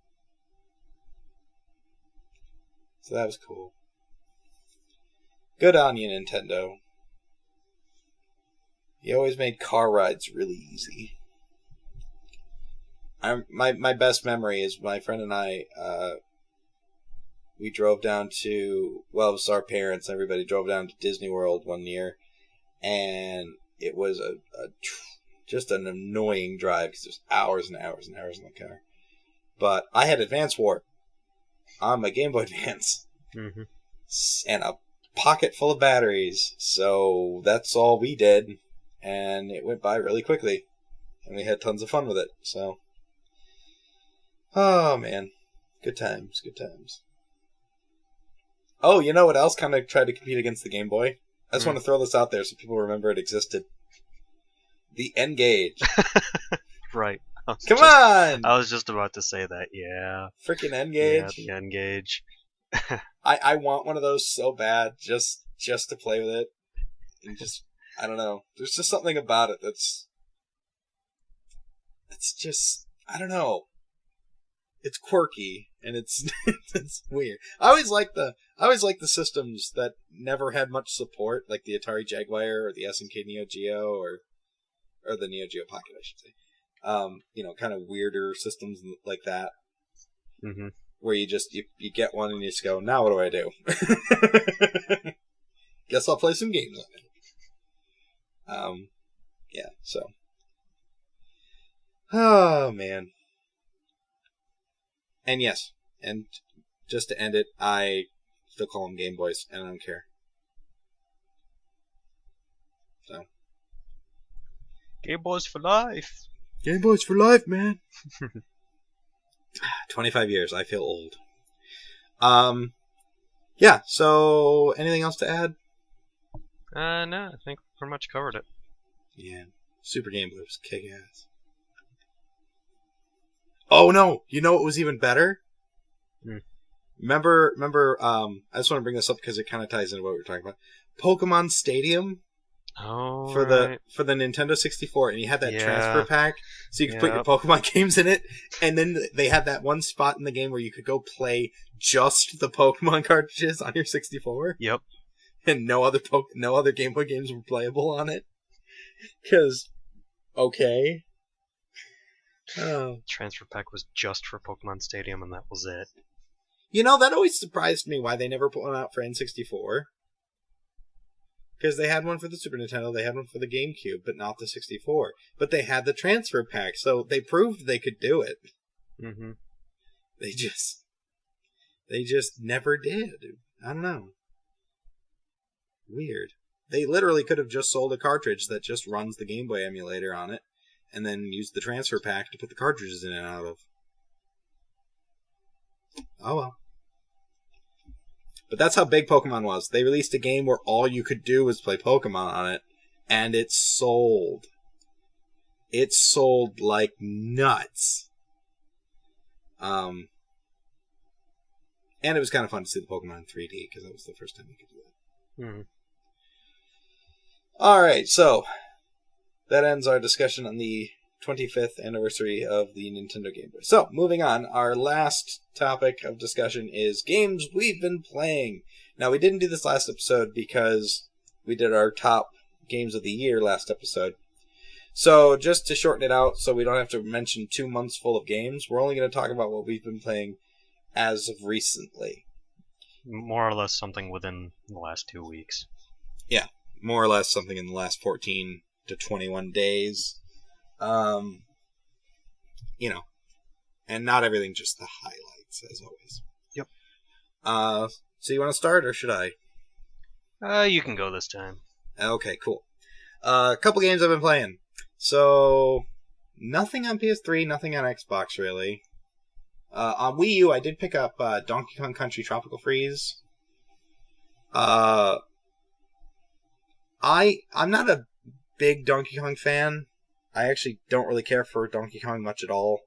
So that was cool. Good on you, Nintendo. You always made car rides really easy. My best memory is my friend and I, we drove down to, well, it was our parents, everybody drove down to Disney World one year, and it was just an annoying drive because there's hours and hours and hours in the car. But I had Advance Warp on my Game Boy Advance, and a pocket full of batteries, so that's all we did, and it went by really quickly, and we had tons of fun with it, so... Oh, man. Good times, good times. Oh, you know what else kind of tried to compete against the Game Boy? I just want to throw this out there so people remember it existed. The N-Gage. Right. Come on! I was just about to say that, yeah. Freaking N-Gage. Yeah, the N-Gage. I want one of those so bad, just to play with it. And just, I don't know. There's just something about it that's just, I don't know. It's quirky and it's it's weird. I always like the systems that never had much support, like the Atari Jaguar or the SNK Neo Geo or the Neo Geo Pocket, I should say. Kind of weirder systems like that. Mm-hmm. Where you get one and you just go, now what do I do? Guess I'll play some games on it. Yeah, so. Oh, man. And yes, and just to end it, I still call them Game Boys, and I don't care. So. Game Boys for life! Game Boys for life, man! 25 years, I feel old. Yeah, so anything else to add? No, I think we pretty much covered it. Yeah, Super Game Boy was kick-ass. Oh no! You know what was even better? Remember, I just want to bring this up because it kind of ties into what we were talking about. Pokemon Stadium? Oh, for the Nintendo 64, and you had that transfer pack, so you could put your Pokemon games in it, and then they had that one spot in the game where you could go play just the Pokemon cartridges on your 64. Yep. And no other Game Boy games were playable on it. Because, okay. Transfer pack was just for Pokemon Stadium, and that was it. You know, that always surprised me why they never put one out for N64. Because they had one for the Super Nintendo, they had one for the GameCube, but not the 64. But they had the transfer pack, so they proved they could do it. Mm-hmm. They just never did. I don't know. Weird. They literally could have just sold a cartridge that just runs the Game Boy emulator on it, and then used the transfer pack to put the cartridges in and out of. Oh well. But that's how big Pokemon was. They released a game where all you could do was play Pokemon on it, and it sold. It sold like nuts. And it was kind of fun to see the Pokemon in 3D, because that was the first time you could do that. Mm-hmm. Alright, so that ends our discussion on the 25th anniversary of the Nintendo Game Boy. So, moving on, our last topic of discussion is games we've been playing. Now, we didn't do this last episode because we did our top games of the year last episode. So, just to shorten it out so we don't have to mention 2 months full of games, we're only going to talk about what we've been playing as of recently. More or less something within the last 2 weeks. Yeah, more or less something in the last 14 to 21 days. And not everything, just the highlights, as always. Yep. So you want to start, or should I? You can go this time. Okay, cool. A couple games I've been playing. So, nothing on PS3, nothing on Xbox, really. On Wii U, I did pick up Donkey Kong Country Tropical Freeze. I'm not a big Donkey Kong fan. I actually don't really care for Donkey Kong much at all.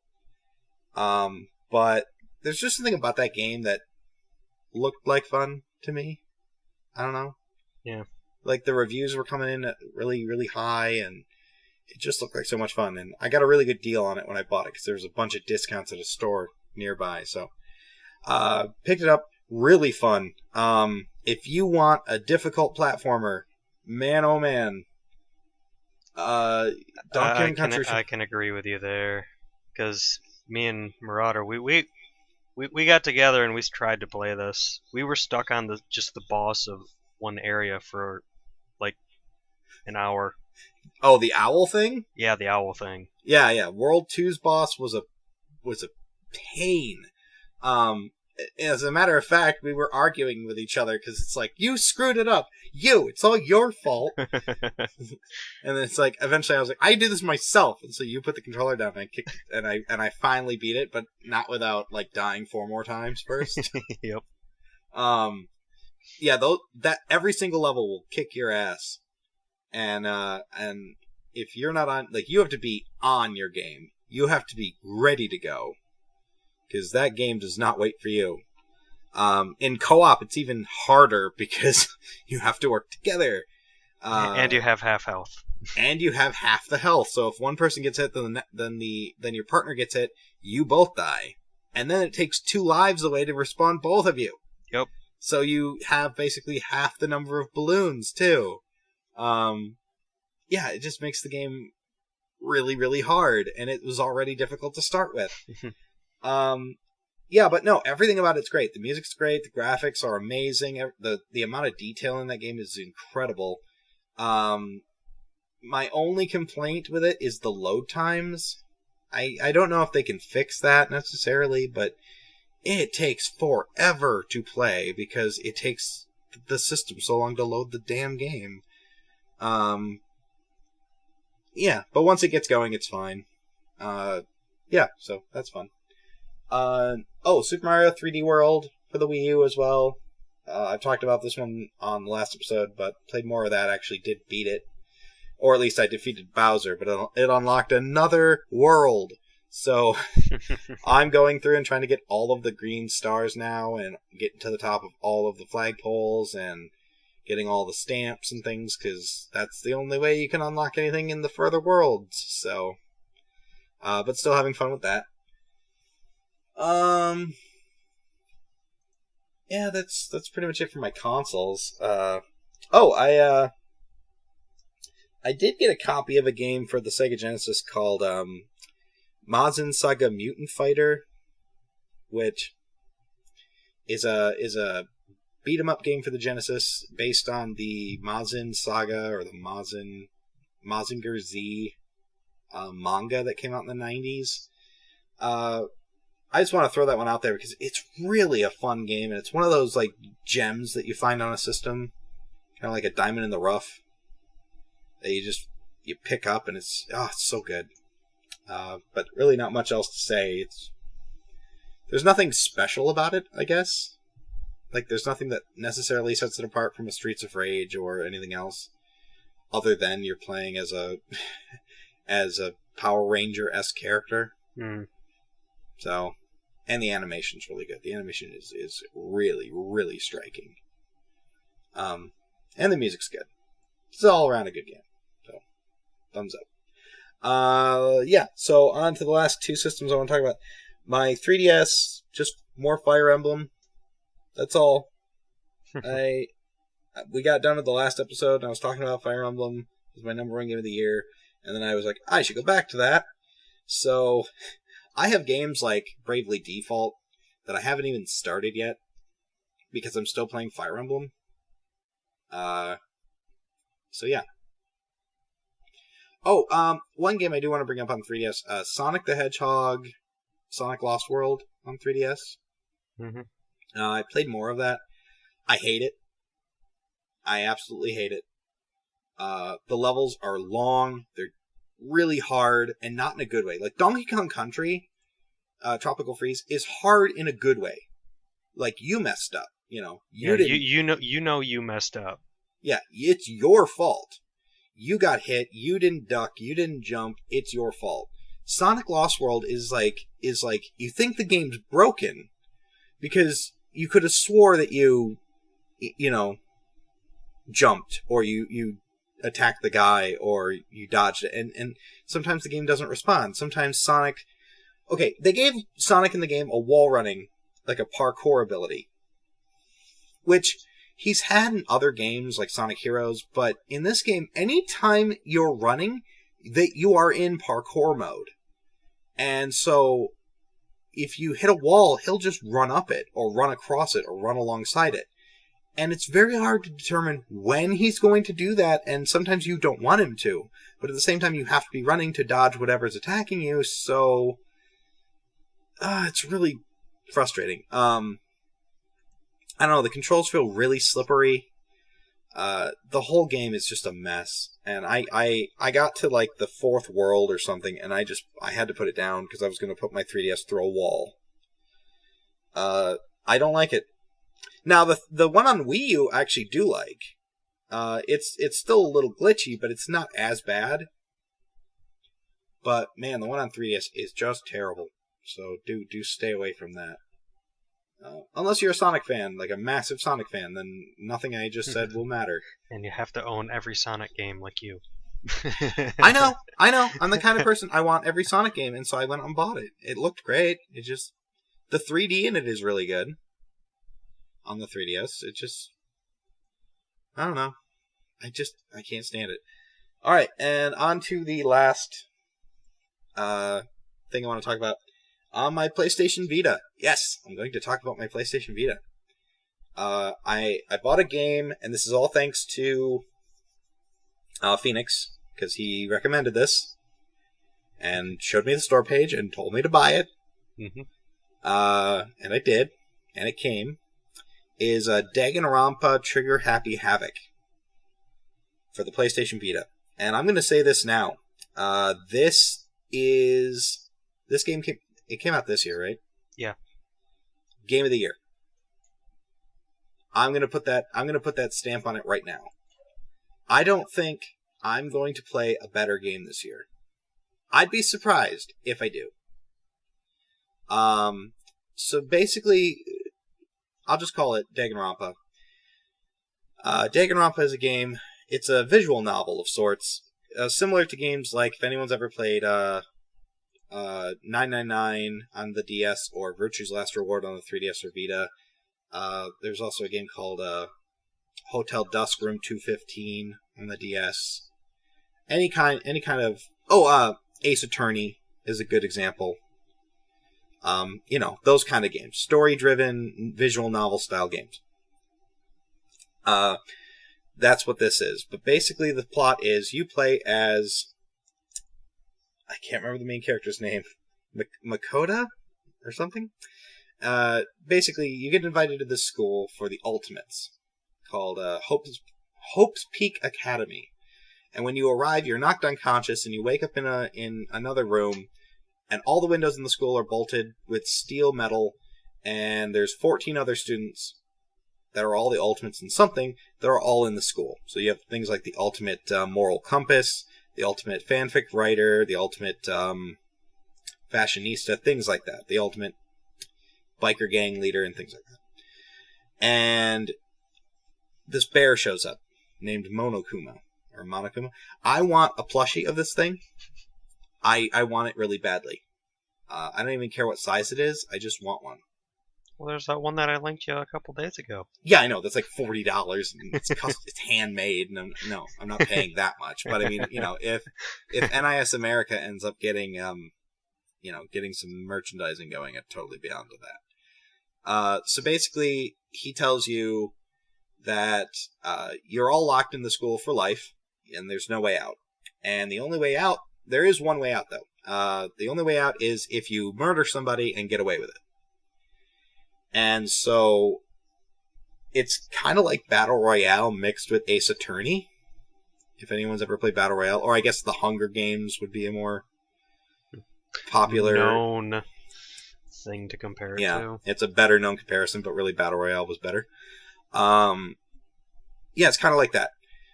But there's just something about that game that looked like fun to me. I don't know. Yeah. Like, the reviews were coming in at really, really high, and it just looked like so much fun. And I got a really good deal on it when I bought it, because there was a bunch of discounts at a store nearby. So, picked it up, Really fun. If you want a difficult platformer, man oh man, Donkey Kong Country. I can agree with you there, because me and Marauder, we got together and we tried to play this. We were stuck on just the boss of one area for like an hour. Oh, the owl thing? Yeah, the owl thing. Yeah. World 2's boss was a pain. As a matter of fact, we were arguing with each other because it's like, you screwed it up. It's all your fault. And then it's like, eventually I was like, I do this myself. And so you put the controller down and I kicked it, and I finally beat it, but not without like dying 4 more times first. Yep. Yeah, that every single level will kick your ass. And if you're not on, like, you have to be on your game. You have to be ready to go. Because that game does not wait for you. In co-op, it's even harder because you have to work together. And you have half health. And you have half the health. So if one person gets hit, then your partner gets hit, you both die. And then it takes 2 lives away to respawn both of you. Yep. So you have basically half the number of balloons, too. Yeah, it just makes the game really, really hard. And it was already difficult to start with. Yeah, but no, everything about it's great. The music's great. The graphics are amazing. The amount of detail in that game is incredible. My only complaint with it is the load times. I don't know if they can fix that necessarily, but it takes forever to play because it takes the system so long to load the damn game. Yeah, but once it gets going, it's fine. Yeah, so that's fun. Super Mario 3D World for the Wii U as well. I've talked about this one on the last episode, but played more of that, actually did beat it. Or at least I defeated Bowser, but it unlocked another world. So I'm going through and trying to get all of the green stars now and getting to the top of all of the flagpoles and getting all the stamps and things, because that's the only way you can unlock anything in the further worlds. So, but still having fun with that. Yeah, that's pretty much it for my consoles. I did get a copy of a game for the Sega Genesis called Mazin Saga Mutant Fighter, which is a beat 'em up game for the Genesis based on the Mazin Saga or the Mazinger Z manga that came out in the 90s. I just want to throw that one out there because it's really a fun game, and it's one of those like gems that you find on a system, kind of like a diamond in the rough that you pick up, and it's so good. But really not much else to say. There's nothing special about it, I guess. Like, there's nothing that necessarily sets it apart from a Streets of Rage or anything else, other than you're playing as a Power Ranger-esque character. So, and the animation's really good. The animation is really, really striking. And the music's good. It's all around a good game. So, thumbs up. Yeah, so on to the last 2 systems I want to talk about. My 3DS, just more Fire Emblem. That's all. We got done with the last episode, and I was talking about Fire Emblem. It was my number 1 game of the year. And then I was like, I should go back to that. So, I have games like Bravely Default that I haven't even started yet because I'm still playing Fire Emblem. So yeah. One game I do want to bring up on 3DS, Sonic the Hedgehog, Sonic Lost World on 3DS. Mm-hmm. I played more of that. I hate it. I absolutely hate it. The levels are long, they're really hard, and not in a good way. Like, Donkey Kong Country, Tropical Freeze, is hard in a good way. Like, you messed up, you know. You messed up. Yeah, it's your fault. You got hit, you didn't duck, you didn't jump, it's your fault. Sonic Lost World is like, you think the game's broken, because you could have swore that you jumped, or you attacked the guy, or you dodged it, and sometimes the game doesn't respond. Sometimes Sonic... Okay, they gave Sonic in the game a wall running, like a parkour ability. which he's had in other games like Sonic Heroes, but in this game, anytime you're running, that you are in parkour mode. And so if you hit a wall, he'll just run up it, or run across it, or run alongside it. And it's very hard to determine when he's going to do that, and sometimes you don't want him to. But at the same time, you have to be running to dodge whatever's attacking you, so it's really frustrating. I don't know, the controls feel really slippery. The whole game is just a mess. And I got to like the 4th world or something, and I had to put it down because I was going to put my 3DS through a wall. I don't like it. Now, the one on Wii U I actually do like. It's still a little glitchy, but it's not as bad. But man, the one on 3DS is just terrible. So do stay away from that. Unless you're a Sonic fan, like a massive Sonic fan, then nothing I just said will matter. And you have to own every Sonic game like you. I know. I'm the kind of person, I want every Sonic game, and so I went and bought it. It looked great. The 3D in it is really good. On the 3DS, I don't know. I can't stand it. Alright, and on to the last thing I want to talk about. On my PlayStation Vita. Yes, I'm going to talk about my PlayStation Vita. I bought a game, and this is all thanks to Phoenix, because he recommended this, and showed me the store page, and told me to buy it. Mm-hmm. And I did, and it came. Is Danganronpa Trigger Happy Havoc for the PlayStation Vita. And I'm going to say this now. This game came out this year, right? Yeah. Game of the year. I'm going to put that stamp on it right now. I don't think I'm going to play a better game this year. I'd be surprised if I do. So basically, I'll just call it Danganronpa. Danganronpa is a game. It's a visual novel of sorts, similar to games like, if anyone's ever played 999 on the DS or Virtue's Last Reward on the 3DS or Vita. There's also a game called Hotel Dusk Room 215 on the DS. Any kind of Ace Attorney is a good example. Those kind of games. Story-driven, visual novel-style games. That's what this is. But basically the plot is you play as... I can't remember the main character's name. Makoto? Or something? Basically, you get invited to this school for the Ultimates, called Hope's Peak Academy. And when you arrive, you're knocked unconscious, and you wake up in another room, and all the windows in the school are bolted with steel metal, and there's 14 other students that are all the Ultimates in something that are all in the school. So you have things like the Ultimate Moral Compass, the Ultimate Fanfic Writer, the Ultimate Fashionista, things like that. The Ultimate Biker Gang Leader, and things like that. And this bear shows up, named Monokuma. I want a plushie of this thing. I want it really badly. I don't even care what size it is. I just want one. Well, there's that one that I linked you a couple days ago. Yeah, I know. That's like $40. And it's handmade. And I'm not paying that much. But I mean, if NIS America ends up getting, getting some merchandising going, I'd totally be onto that. So basically, he tells you that you're all locked in the school for life, and there's no way out. And the only way out, there is one way out, though. The only way out is if you murder somebody and get away with it. And so it's kind of like Battle Royale mixed with Ace Attorney. If anyone's ever played Battle Royale, or I guess the Hunger Games would be a more popular known thing to compare it to. Yeah, it's a better known comparison, but really Battle Royale was better. Yeah, it's kind of like that.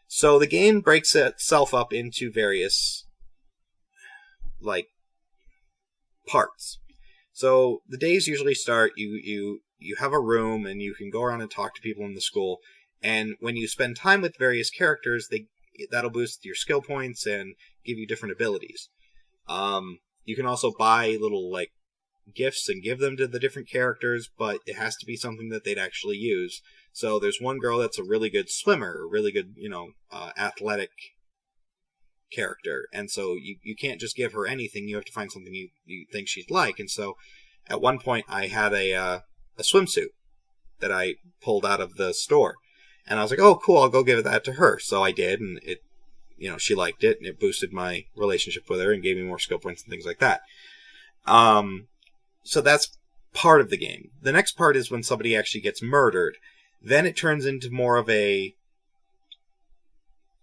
So the game breaks itself up into various parts. So the days usually start, you have a room and you can go around and talk to people in the school, and when you spend time with various characters, that'll boost your skill points and give you different abilities. You can also buy little gifts and give them to the different characters, but it has to be something that they'd actually use. So there's one girl that's a really good swimmer, a really good, athletic character. And so you can't just give her anything. You have to find something you think she'd like. And so at one point I had a swimsuit that I pulled out of the store. And I was like, oh, cool, I'll go give that to her. So I did, and it, she liked it, and it boosted my relationship with her and gave me more skill points and things like that. So that's part of the game. The next part is when somebody actually gets murdered. Then it turns into more of a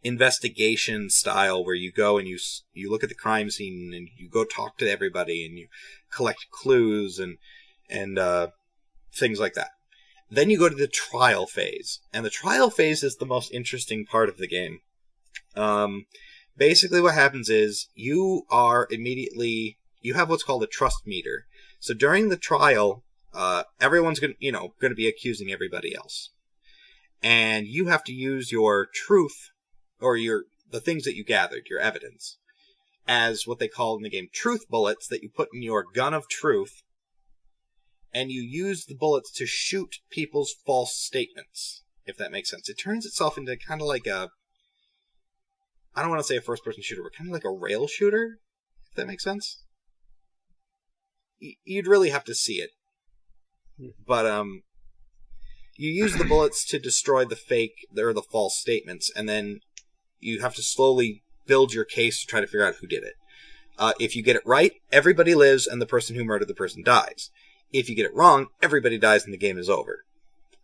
investigation style where you go and you look at the crime scene and you go talk to everybody and you collect clues and things like that. Then you go to the trial phase, and the trial phase is the most interesting part of the game. Basically what happens is you have what's called a trust meter. So during the trial, everyone's going to be accusing everybody else. And you have to use your truth, or the things that you gathered, your evidence, as what they call in the game truth bullets that you put in your gun of truth, and you use the bullets to shoot people's false statements, if that makes sense. It turns itself into kind of like I don't want to say a first-person shooter, but kind of like a rail shooter, if that makes sense. You'd really have to see it. But, you use the bullets to destroy the fake, or the false statements, and then you have to slowly build your case to try to figure out who did it. If you get it right, everybody lives, and the person who murdered the person dies. If you get it wrong, everybody dies and the game is over.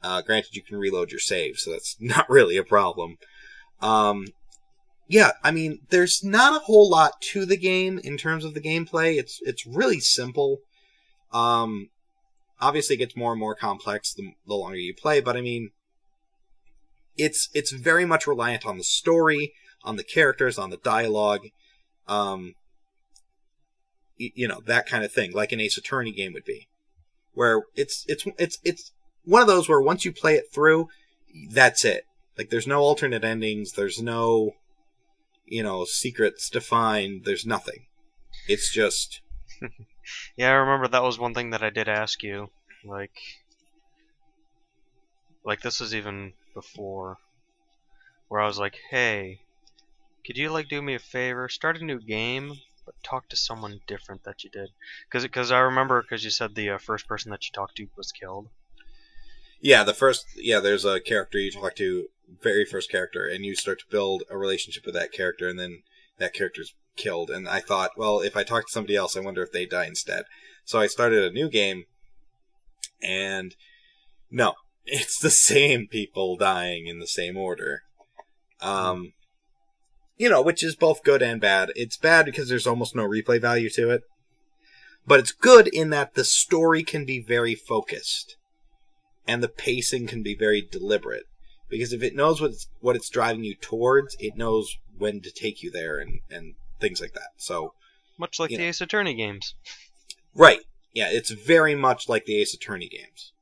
Granted, you can reload your save, so that's not really a problem. Yeah, I mean, there's not a whole lot to the game in terms of the gameplay. It's really simple. Obviously, it gets more and more complex the longer you play, but I mean, it's very much reliant on the story, on the characters, on the dialogue, that kind of thing, like an Ace Attorney game would be, where it's one of those where once you play it through, that's it. Like, there's no alternate endings, there's no, secrets to find, there's nothing. It's just... Yeah, I remember that was one thing that I did ask you. Like this was even before, where I was like, hey, could you, do me a favor? Start a new game, but talk to someone different that you did. Because I remember, because you said the first person that you talked to was killed. Yeah, there's a character you talk to, very first character, and you start to build a relationship with that character, and then that character's killed. And I thought, well, if I talk to somebody else, I wonder if they die instead. So I started a new game, and no, it's the same people dying in the same order. Which is both good and bad. It's bad because there's almost no replay value to it. But it's good in that the story can be very focused. And the pacing can be very deliberate. Because if it knows what it's driving you towards, it knows when to take you there and things like that. So, much like the Ace Attorney games. Right. Yeah, it's very much like the Ace Attorney games.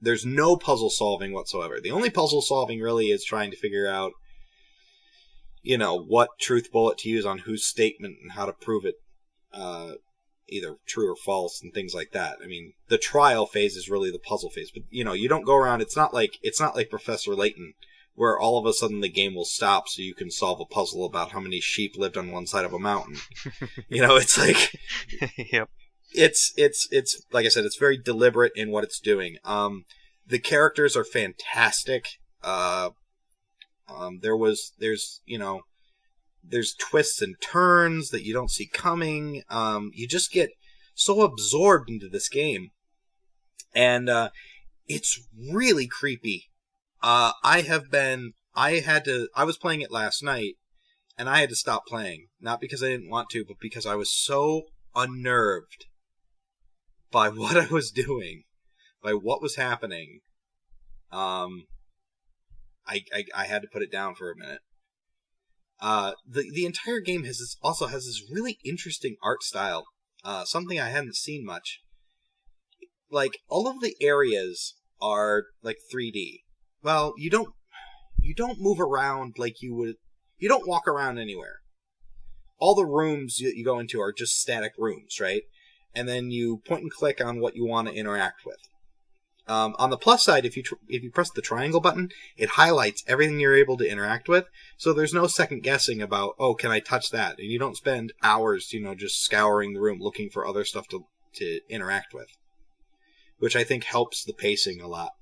There's no puzzle solving whatsoever. The only puzzle solving really is trying to figure out, what truth bullet to use on whose statement and how to prove it either true or false and things like that. I mean, the trial phase is really the puzzle phase. But, you don't go around... It's not like Professor Layton, where all of a sudden the game will stop so you can solve a puzzle about how many sheep lived on one side of a mountain. It's like... Yep. It's like I said, it's very deliberate in what it's doing. The characters are fantastic. There's twists and turns that you don't see coming. You just get so absorbed into this game. And it's really creepy. I was playing it last night, and I had to stop playing. Not because I didn't want to, but because I was so unnerved by what I was doing, by what was happening. I had to put it down for a minute. The entire game also has this really interesting art style, something I hadn't seen much. Like, all of the areas are like 3D. Well, you don't move around like you would. You don't walk around anywhere. All the rooms that you go into are just static rooms, right? And then you point and click on what you want to interact with. On the plus side, if you press the triangle button, it highlights everything you're able to interact with. So there's no second guessing about, oh, can I touch that? And you don't spend hours, just scouring the room looking for other stuff to interact with, which I think helps the pacing a lot.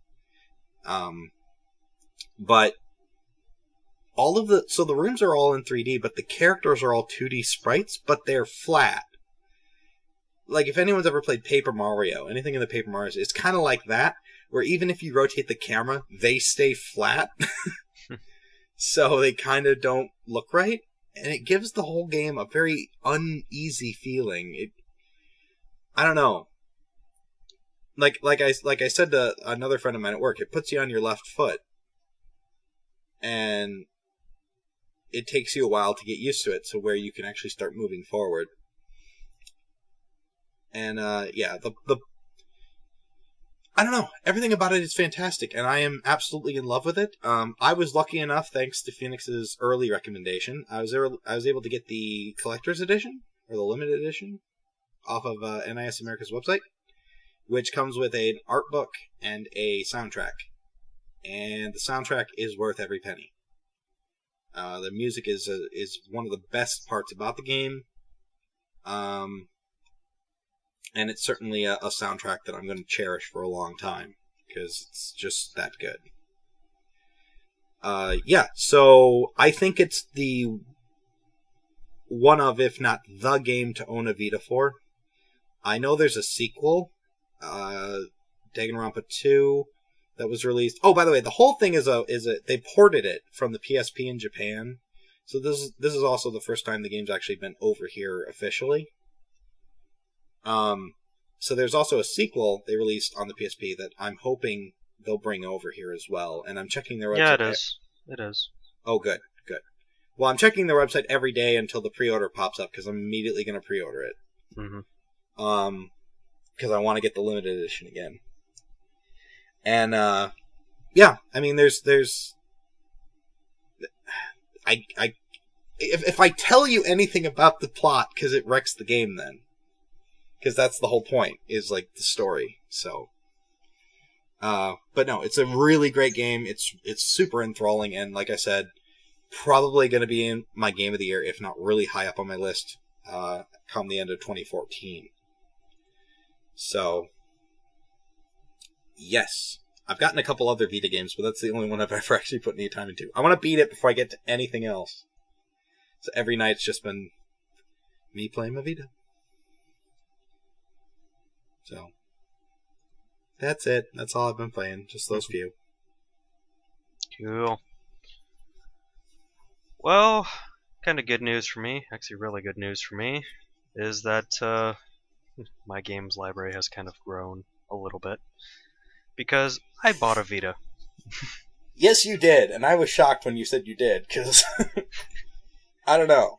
But so the rooms are all in 3D, but the characters are all 2D sprites, but they're flat. Like, if anyone's ever played Paper Mario, anything in the Paper Mario, it's kind of like that, where even if you rotate the camera, they stay flat. So they kind of don't look right. And it gives the whole game a very uneasy feeling. I don't know. Like I said to another friend of mine at work, it puts you on your left foot. And it takes you a while to get used to it, so where you can actually start moving forward. And, I don't know. Everything about it is fantastic, and I am absolutely in love with it. I was lucky enough, thanks to Phoenix's early recommendation, I was able to get the collector's edition, or the limited edition, off of NIS America's website, which comes with an art book and a soundtrack. And the soundtrack is worth every penny. The music is one of the best parts about the game. And it's certainly a soundtrack that I'm going to cherish for a long time, because it's just that good. So I think it's the one of, if not the game to own a Vita for. I know there's a sequel, Danganronpa 2, that was released. Oh, by the way, the whole thing they ported it from the PSP in Japan. So this is also the first time the game's actually been over here officially. So there's also a sequel they released on the PSP that I'm hoping they'll bring over here as well. And I'm checking their website. Yeah, it is. It is. Oh, good. Well, I'm checking their website every day until the pre-order pops up, because I'm immediately going to pre-order it. Mm-hmm. Because I want to get the limited edition again. And, I mean, there's if I tell you anything about the plot, because it wrecks the game then. Because that's the whole point, is, like, the story, so. But no, it's a really great game, it's super enthralling, and like I said, probably going to be in my game of the year, if not really high up on my list, come the end of 2014. So, yes. I've gotten a couple other Vita games, but that's the only one I've ever actually put any time into. I want to beat it before I get to anything else. So every night's just been me playing my Vita. So, that's it. That's all I've been playing. Just those few. Cool. Well, kind of good news for me, actually really good news for me, is that my games library has kind of grown a little bit. Because I bought a Vita. Yes, you did, and I was shocked when you said you did, because I don't know.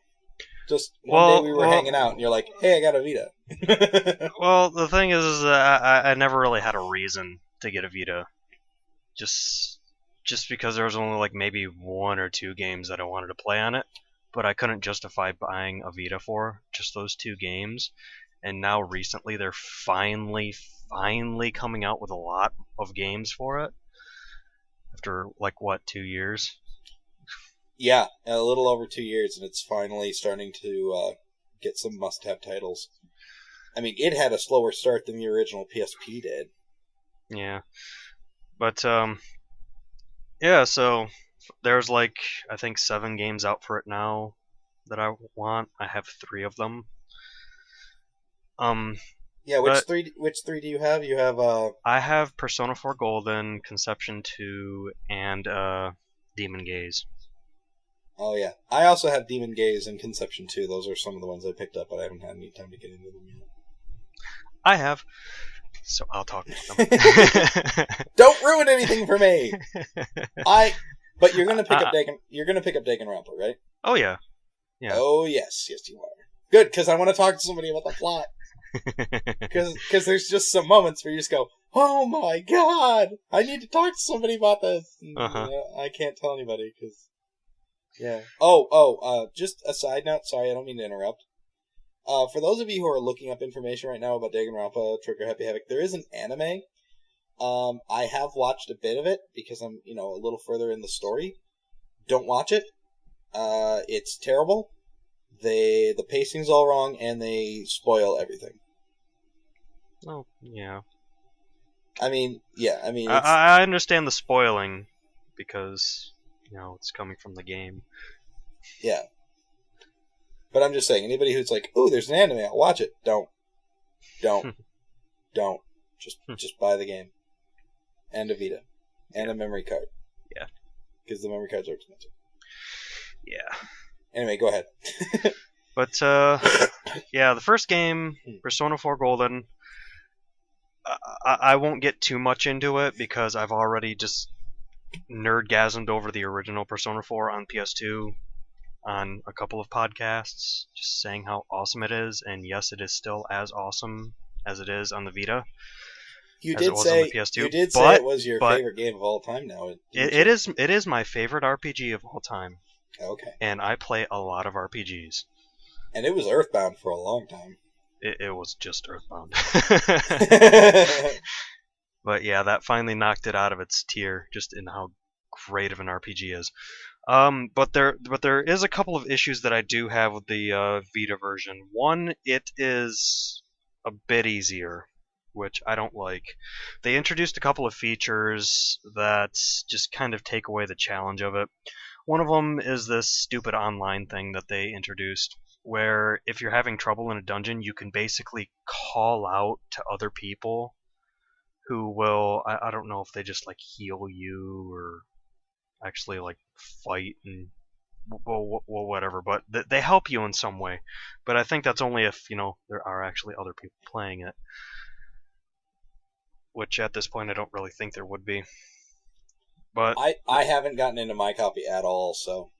Just one day we were hanging out, and you're like, hey, I got a Vita. Well, the thing is I never really had a reason to get a Vita. Just because there was only like maybe 1 or 2 games that I wanted to play on it, but I couldn't justify buying a Vita for just those 2 games. And now recently they're finally coming out with a lot of games for it. After, 2 years? Yeah, a little over 2 years, and it's finally starting to get some must-have titles. I mean, it had a slower start than the original PSP did. Yeah. But, yeah, so there's, I think 7 games out for it now that I want. I have 3 of them. Yeah, which three do you have? You have I have Persona 4 Golden, Conception 2, and Demon Gaze. Oh yeah, I also have Demon Gaze and Conception 2. Those are some of the ones I picked up, but I haven't had any time to get into them yet. I have, so I'll talk about them. Don't ruin anything for me. But you're gonna pick up Danganronpa, right? Oh yeah. Yeah. Oh yes, you are. Good, because I want to talk to somebody about the plot. Because there's just some moments where you just go, oh my god, I need to talk to somebody about this. I can't tell anybody, because... Yeah. Just a side note, sorry, I don't mean to interrupt. For those of you who are looking up information right now about Danganronpa, Trigger Happy Havoc, there is an anime I have watched a bit of it because I'm, a little further in the story. Don't watch it. It's terrible. The pacing's all wrong, and they spoil everything. Oh, yeah. I understand the spoiling because, it's coming from the game. Yeah. But I'm just saying, anybody who's like, "Ooh, there's an anime, I'll watch it." Don't. Just buy the game. And a Vita. And a memory card. Yeah. Because the memory cards are expensive. Yeah. Anyway, go ahead. But, yeah, the first game, Persona 4 Golden, I won't get too much into it because I've already just nerdgasmed over the original Persona 4 on PS2 on a couple of podcasts, just saying how awesome it is, and yes, it is still as awesome as it is on the Vita. You did say it was your favorite game of all time now. It is my favorite RPG of all time. Okay. And I play a lot of RPGs. And it was Earthbound for a long time. It was just Earthbound. But yeah, that finally knocked it out of its tier, just in how great of an RPG is. But there is a couple of issues that I do have with the Vita version. One, it is a bit easier, which I don't like. They introduced a couple of features that just kind of take away the challenge of it. One of them is this stupid online thing that they introduced, where if you're having trouble in a dungeon, you can basically call out to other people who will, I don't know if they just like heal you or actually like fight and well whatever, but they help you in some way. But I think that's only if, there are actually other people playing it. Which at this point I don't really think there would be. But I haven't gotten into my copy at all, so.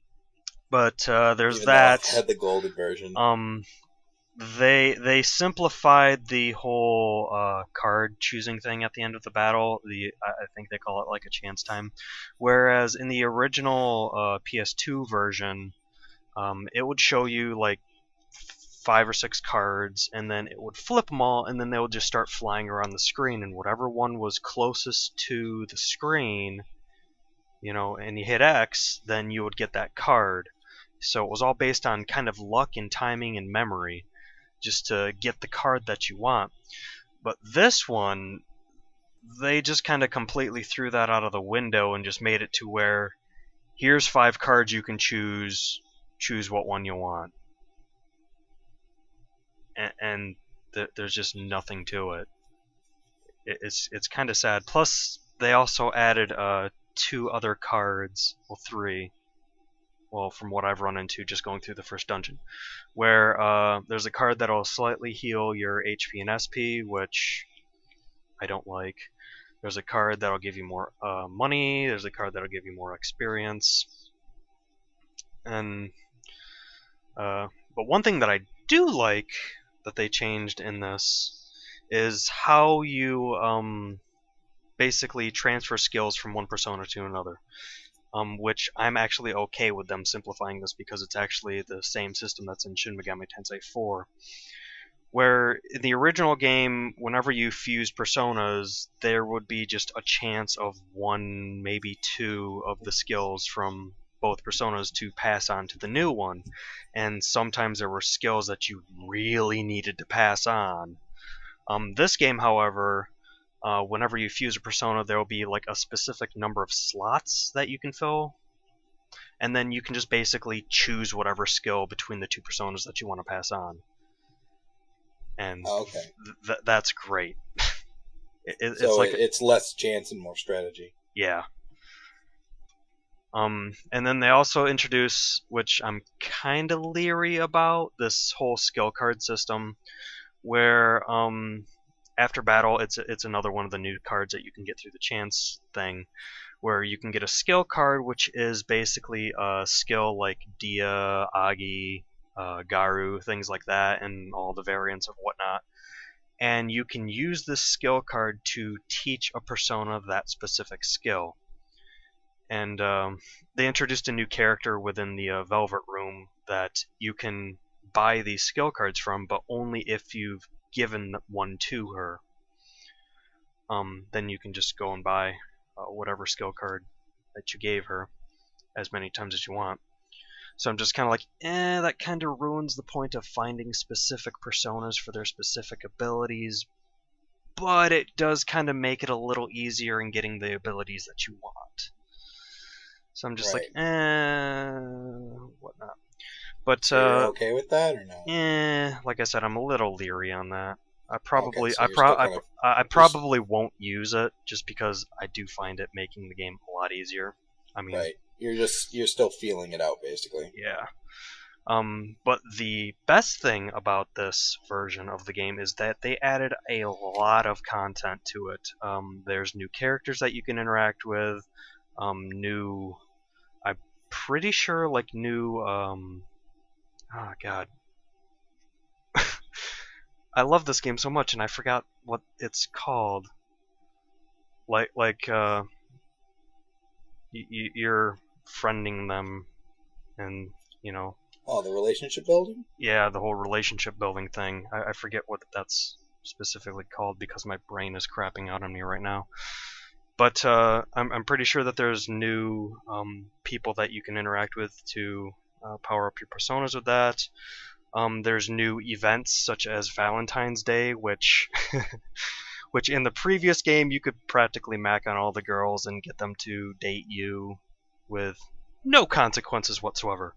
But there's even that. Though I've had the golden version. They simplified the whole card choosing thing at the end of the battle. I think they call it like a chance time, whereas in the original PS2 version, it would show you like 5 or 6 cards, and then it would flip them all, and then they would just start flying around the screen, and whatever one was closest to the screen, and you hit X, then you would get that card. So it was all based on kind of luck and timing and memory, just to get the card that you want. But this one, they just kind of completely threw that out of the window and just made it to where here's 5 cards you can choose what one you want. And there's just nothing to it. It's kind of sad. Plus, they also added 2 other cards, well 3. Well, from what I've run into just going through the first dungeon, where there's a card that'll slightly heal your HP and SP, which I don't like. There's a card that'll give you more money. There's a card that'll give you more experience. And but one thing that I do like that they changed in this is how you basically transfer skills from one persona to another. Which I'm actually okay with them simplifying this because it's actually the same system that's in Shin Megami Tensei 4. Where in the original game, whenever you fused personas, there would be just a chance of 1, maybe 2 of the skills from both personas to pass on to the new one. And sometimes there were skills that you really needed to pass on. This game, however, whenever you fuse a persona, there will be like a specific number of slots that you can fill, and then you can just basically choose whatever skill between the 2 personas that you want to pass on. And that's great. It's less chance and more strategy. Yeah. And then they also introduce, which I'm kind of leery about, this whole skill card system, where after battle, it's another one of the new cards that you can get through the chance thing, where you can get a skill card, which is basically a skill like Dia, Agi, Garu, things like that, and all the variants of whatnot. And you can use this skill card to teach a persona that specific skill. And they introduced a new character within the Velvet Room that you can buy these skill cards from, but only if you've given one to her. then you can just go and buy whatever skill card that you gave her as many times as you want. So I'm just kind of like, that kind of ruins the point of finding specific personas for their specific abilities, but it does kind of make it a little easier in getting the abilities that you want. So I'm just like, whatnot. But So you're okay with that or no? like I said, I'm a little leery on that. I probably, Okay, so I probably won't use it just because I do find it making the game a lot easier. I mean, right. You're still feeling it out, basically. yeah. But the best thing about this version of the game is that they added a lot of content to it. There's new characters that you can interact with, I'm pretty sure, like, new, oh god. I love this game so much and I forgot what it's called. You're friending them and, you know. Oh, the relationship building? Yeah, the whole relationship building thing. I forget what that's specifically called because my brain is crapping out on me right now. But I'm pretty sure that there's new people that you can interact with to power up your personas with that. There's new events such as Valentine's Day, which in the previous game you could practically mac on all the girls and get them to date you with no consequences whatsoever.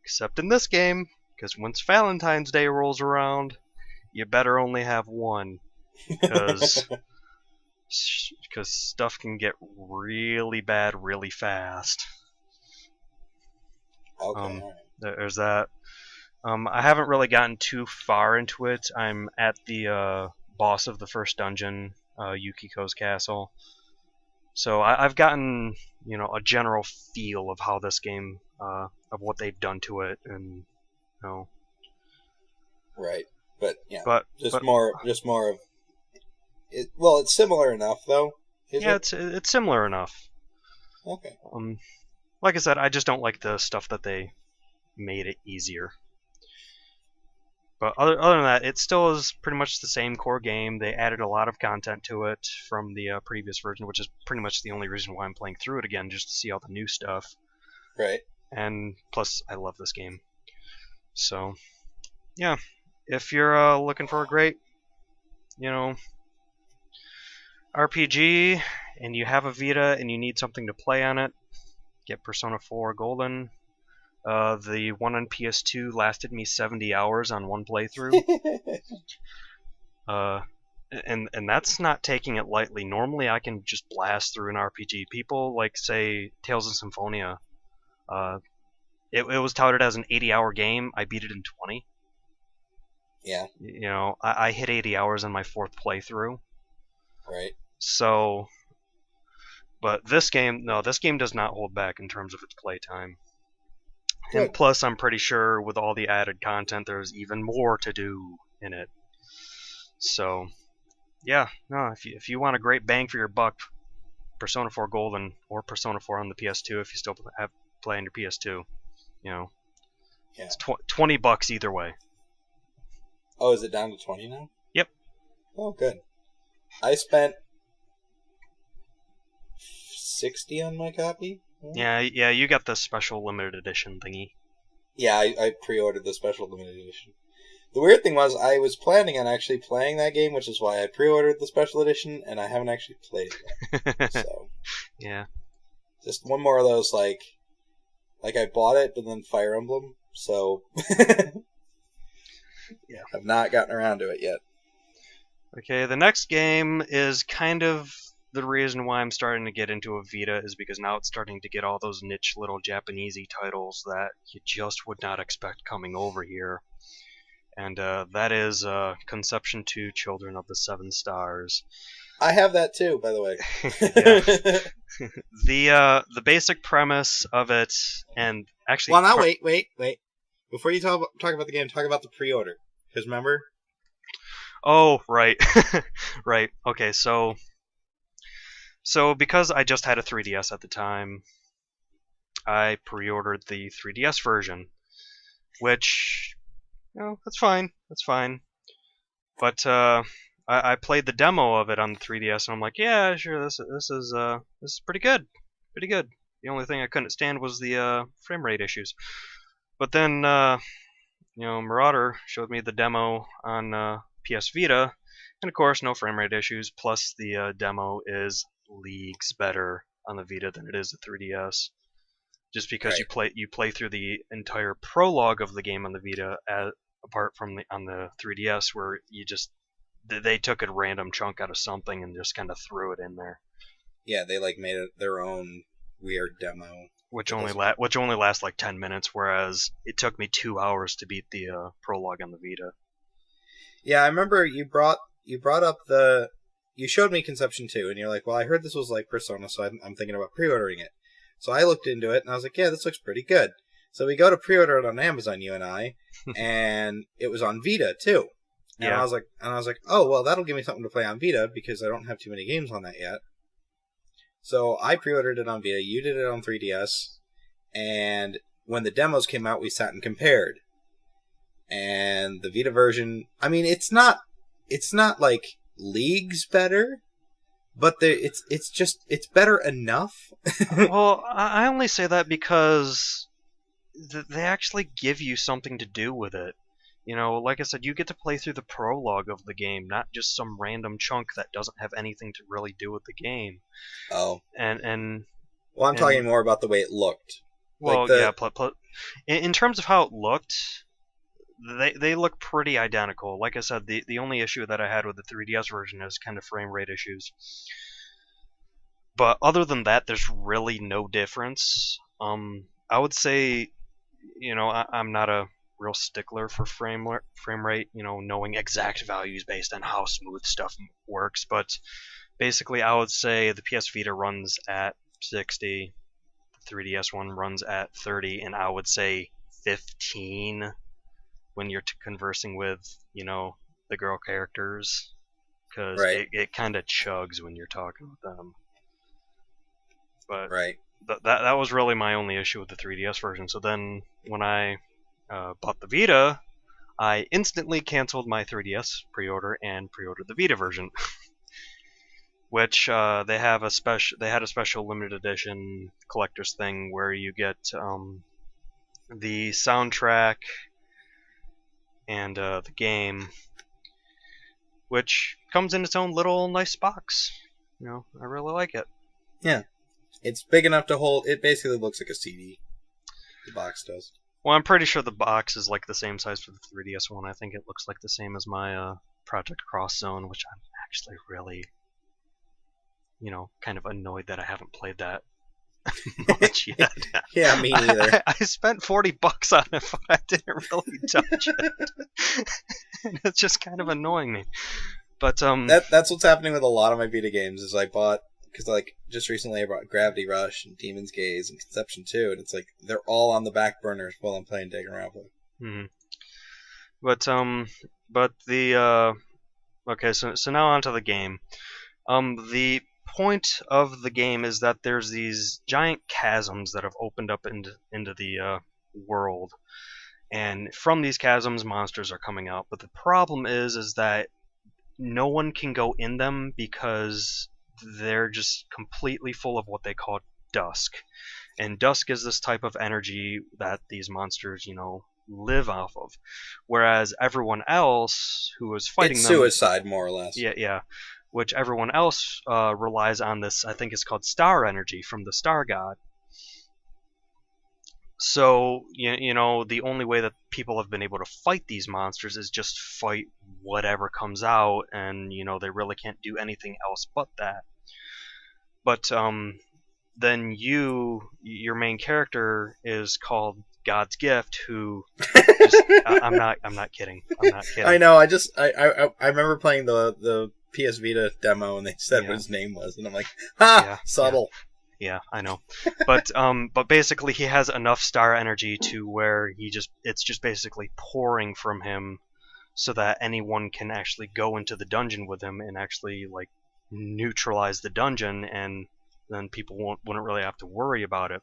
Except in this game, because once Valentine's Day rolls around, you better only have one, because stuff can get really bad really fast. Okay. There's that. I haven't really gotten too far into it. I'm at the boss of the first dungeon, Yukiko's castle. So I've gotten, a general feel of how this game, of what they've done to it, and Right, but yeah, but more of it. Well, it's similar enough, though. It's similar enough. Okay. Like I said, I just don't like the stuff that they made it easier. But other than that, it still is pretty much the same core game. They added a lot of content to it from the previous version, which is pretty much the only reason why I'm playing through it again, just to see all the new stuff. Right. And plus, I love this game. So, yeah, if you're looking for a great, RPG, and you have a Vita and you need something to play on it, get Persona 4 Golden. The one on PS2 lasted me 70 hours on one playthrough. And that's not taking it lightly. Normally I can just blast through an RPG. People like, say, Tales of Symphonia. It was touted as an 80-hour game. I beat it in 20. Yeah. I hit 80 hours on my fourth playthrough. Right. So, but this game does not hold back in terms of its playtime. Good. And plus, I'm pretty sure with all the added content, there's even more to do in it. So, yeah, no, if you want a great bang for your buck, Persona 4 Golden or Persona 4 on the PS2, if you still play on your PS2, Yeah. It's $20 either way. Oh, is it down to 20 now? Yep. Oh, good. I spent 60 on my copy. Yeah, you got the special limited edition thingy. Yeah, I pre-ordered the special limited edition. The weird thing was, I was planning on actually playing that game, which is why I pre-ordered the special edition, and I haven't actually played it yet. So, yeah. Just one more of those, like I bought it, but then Fire Emblem, so... Yeah. I've not gotten around to it yet. Okay, the next game is kind of the reason why I'm starting to get into a Vita, is because now it's starting to get all those niche little Japanesey titles that you just would not expect coming over here. And that is Conception 2 Children of the Seven Stars. I have that too, by the way. The basic premise of it, and actually... Well, now wait. Before you talk about the game, talk about the pre-order. Because remember? Oh, right. Right. Okay, so because I just had a 3DS at the time, I pre-ordered the 3DS version, which, that's fine. But I played the demo of it on the 3DS, and I'm like, yeah, sure, this is pretty good, pretty good. The only thing I couldn't stand was the frame rate issues. But then, Marauder showed me the demo on PS Vita, and of course, no frame rate issues. Plus, the demo is leagues better on the Vita than it is the 3DS. Just because you play through the entire prologue of the game on the Vita, apart from on the 3DS, where they took a random chunk out of something and just kind of threw it in there. Yeah, they made it their own weird demo, which only lasts like 10 minutes, whereas it took me 2 hours to beat the prologue on the Vita. Yeah, I remember you brought up you showed me Conception 2, and you're like, well, I heard this was like Persona, so I'm thinking about pre-ordering it. So I looked into it, and I was like, yeah, this looks pretty good. So we go to pre-order it on Amazon, you and I, and it was on Vita too. And yeah. I was like, oh, well, that'll give me something to play on Vita because I don't have too many games on that yet. So I pre-ordered it on Vita. You did it on 3DS, and when the demos came out, we sat and compared. And the Vita version, I mean, it's not like leagues better, but it's better enough. Well, I only say that because they actually give you something to do with it. Like I said, you get to play through the prologue of the game, not just some random chunk that doesn't have anything to really do with the game. Oh. And well, I'm talking more about the way it looked. Well, yeah. In terms of how it looked, they look pretty identical. Like I said, the only issue that I had with the 3DS version is kind of frame rate issues. But other than that, there's really no difference. I would say, I'm not a real stickler for frame rate, knowing exact values based on how smooth stuff works. But basically, I would say the PS Vita runs at 60, the 3DS one runs at 30, and I would say 15 when you're conversing with, the girl characters, because it kind of chugs when you're talking with them. But that was really my only issue with the 3DS version. So then when I bought the Vita, I instantly canceled my 3DS pre-order and pre-ordered the Vita version, which they had a special limited edition collector's thing where you get the soundtrack and the game, which comes in its own little nice box. I really like it. Yeah, it's big enough to hold. It basically looks like a CD. The box does. Well, I'm pretty sure the box is like the same size for the 3DS one. I think it looks like the same as my Project Cross Zone, which I'm actually really, kind of annoyed that I haven't played that much yet. Yeah, me neither. I spent $40 on it, but I didn't really touch it. And it's just kind of annoying me. But that's what's happening with a lot of my Vita games. Is I bought because just recently I bought Gravity Rush and Demon's Gaze and Conception 2, and it's like they're all on the back burners while I'm playing Danganronpa. Mm-hmm. But the okay, so now onto the game. The point of the game is that there's these giant chasms that have opened up into the world, and from these chasms monsters are coming out. But the problem is that no one can go in them because they're just completely full of what they call dusk. And dusk is this type of energy that these monsters, live off of. Whereas everyone else who is fighting them... It's suicide, more or less. Yeah. Which everyone else relies on this, I think it's called star energy from the star god. So, the only way that people have been able to fight these monsters is just fight whatever comes out, and, they really can't do anything else but that. But then your main character is called God's Gift, who I'm not kidding. I know. I remember playing the PS Vita demo, and they said what his name was, and I'm like, subtle. Yeah, I know. But basically he has enough star energy to where it's just basically pouring from him, so that anyone can actually go into the dungeon with him and actually neutralize the dungeon, and then people wouldn't really have to worry about it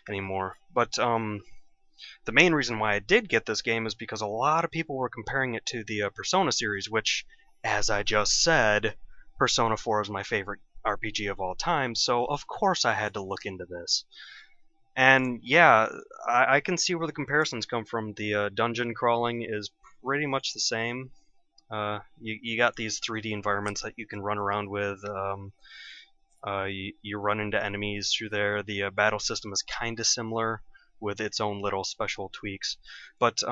anymore. But the main reason why I did get this game is because a lot of people were comparing it to the Persona series, which as I just said, Persona 4 is my favorite RPG of all time, so of course I had to look into this. And yeah, I can see where the comparisons come from. The dungeon crawling is pretty much the same. You got these 3D environments that you can run around with. You run into enemies through there. The battle system is kind of similar with its own little special tweaks. But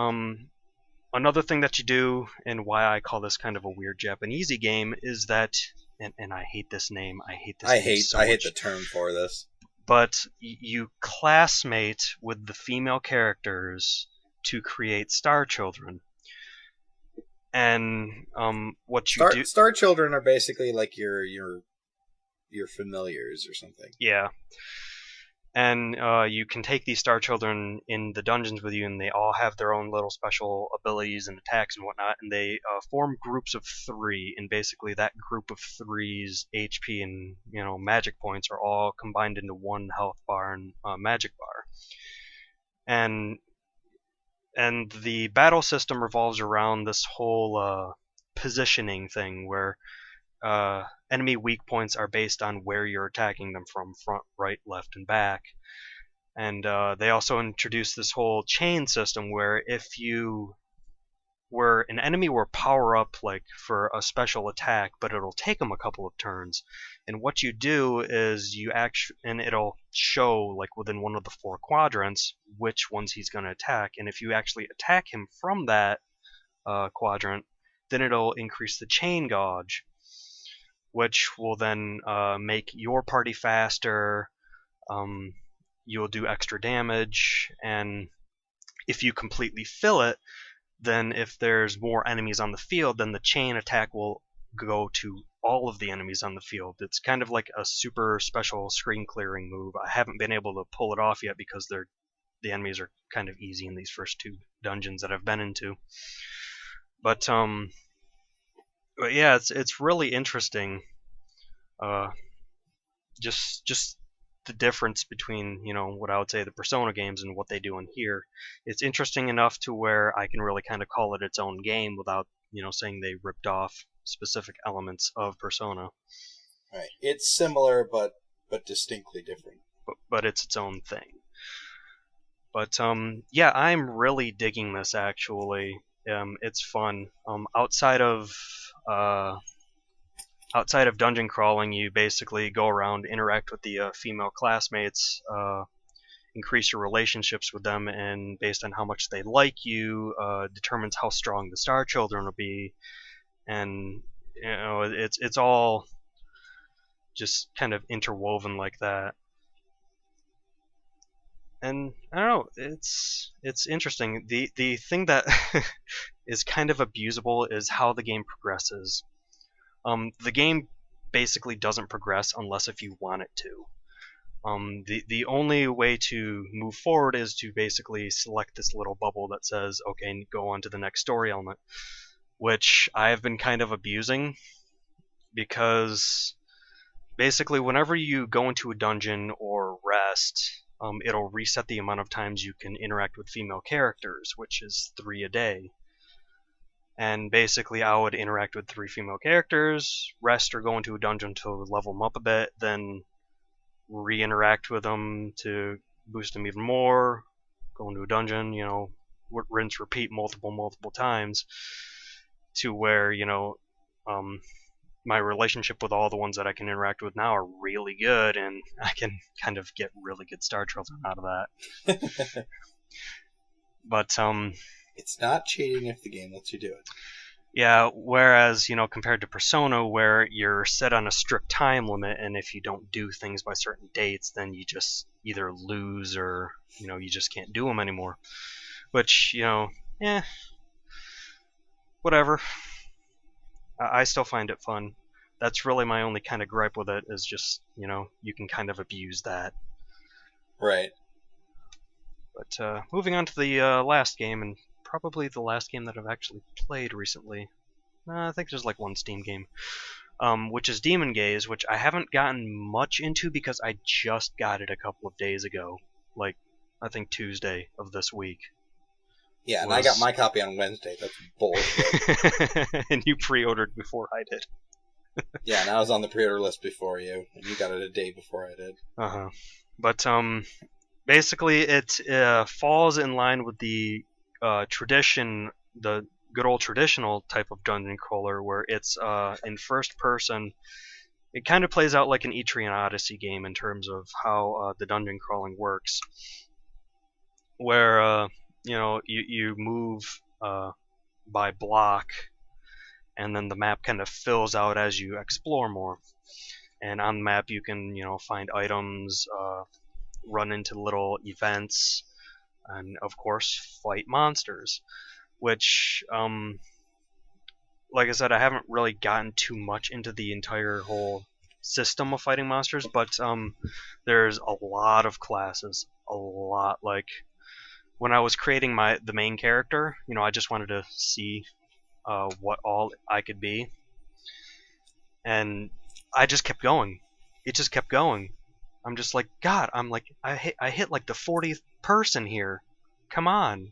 another thing that you do, and why I call this kind of a weird Japanesey game, is that, and I hate this name. I hate the term for this. But you classmate with the female characters to create star children. And what you do... Star children are basically like your familiars or something. Yeah. And you can take these star children in the dungeons with you, and they all have their own little special abilities and attacks and whatnot, and they form groups of 3, and basically that group of 3's HP and magic points are all combined into one health bar and magic bar. And the battle system revolves around this whole positioning thing where enemy weak points are based on where you're attacking them from, front, right, left, and back. And they also introduced this whole chain system where an enemy will power up like for a special attack, but it'll take them a couple of turns. And what you do is and it'll show like within one of the 4 quadrants which ones he's going to attack. And if you actually attack him from that quadrant, then it'll increase the chain gauge, which will then make your party faster. You'll do extra damage, and if you completely fill it, then if there's more enemies on the field, then the chain attack will go to all of the enemies on the field. It's kind of like a super special screen clearing move. I haven't been able to pull it off yet because the enemies are kind of easy in these first 2 dungeons that I've been into. But yeah, it's really interesting. Just the difference between what I would say the Persona games and what they do in here. It's interesting enough to where I can really kind of call it its own game without saying they ripped off specific elements of Persona. Right. It's similar but distinctly different. But it's its own thing. But yeah, I'm really digging this actually. It's fun. Outside of dungeon crawling, you basically go around, interact with the female classmates, increase your relationships with them, and based on how much they like you, determines how strong the star children will be. And it's all just kind of interwoven like that. And I don't know, it's interesting. The thing that is kind of abusable is how the game progresses. The game basically doesn't progress unless if you want it to. The only way to move forward is to basically select this little bubble that says, okay, go on to the next story element, which I have been kind of abusing because basically whenever you go into a dungeon or rest, it'll reset the amount of times you can interact with female characters, which is 3 a day. And basically I would interact with 3 female characters, rest or go into a dungeon to level them up a bit, then re-interact with them to boost them even more, go into a dungeon, rinse, repeat multiple times, to where, my relationship with all the ones that I can interact with now are really good, and I can kind of get really good star children out of that. But it's not cheating if the game lets you do it. Yeah, whereas, compared to Persona, where you're set on a strict time limit, and if you don't do things by certain dates, then you just either lose or, you just can't do them anymore. Which, whatever. I still find it fun. That's really my only kind of gripe with it, is just, you can kind of abuse that. Right. But moving on to the last game, and probably the last game that I've actually played recently. I think there's like one Steam game, which is Demon Gaze, which I haven't gotten much into because I just got it a couple of days ago, like I think Tuesday of this week. Yeah, and I got my copy on Wednesday. That's bullshit. And you pre-ordered before I did. Yeah, and I was on the pre-order list before you, and you got it a day before I did. Uh-huh. But basically it falls in line with the tradition, the good old traditional type of dungeon crawler, where it's in first person. It kind of plays out like an Etrian Odyssey game in terms of how the dungeon crawling works, where you move by block, and then the map kind of fills out as you explore more. And on the map you can find items, run into little events, and of course fight monsters, which like I said, I haven't really gotten too much into the entire whole system of fighting monsters, but there's a lot of classes, a lot. Like when I was creating the main character, I just wanted to see what all I could be, and I just kept going. It just kept going. I'm just like, God, I hit like the 40th person here. Come on.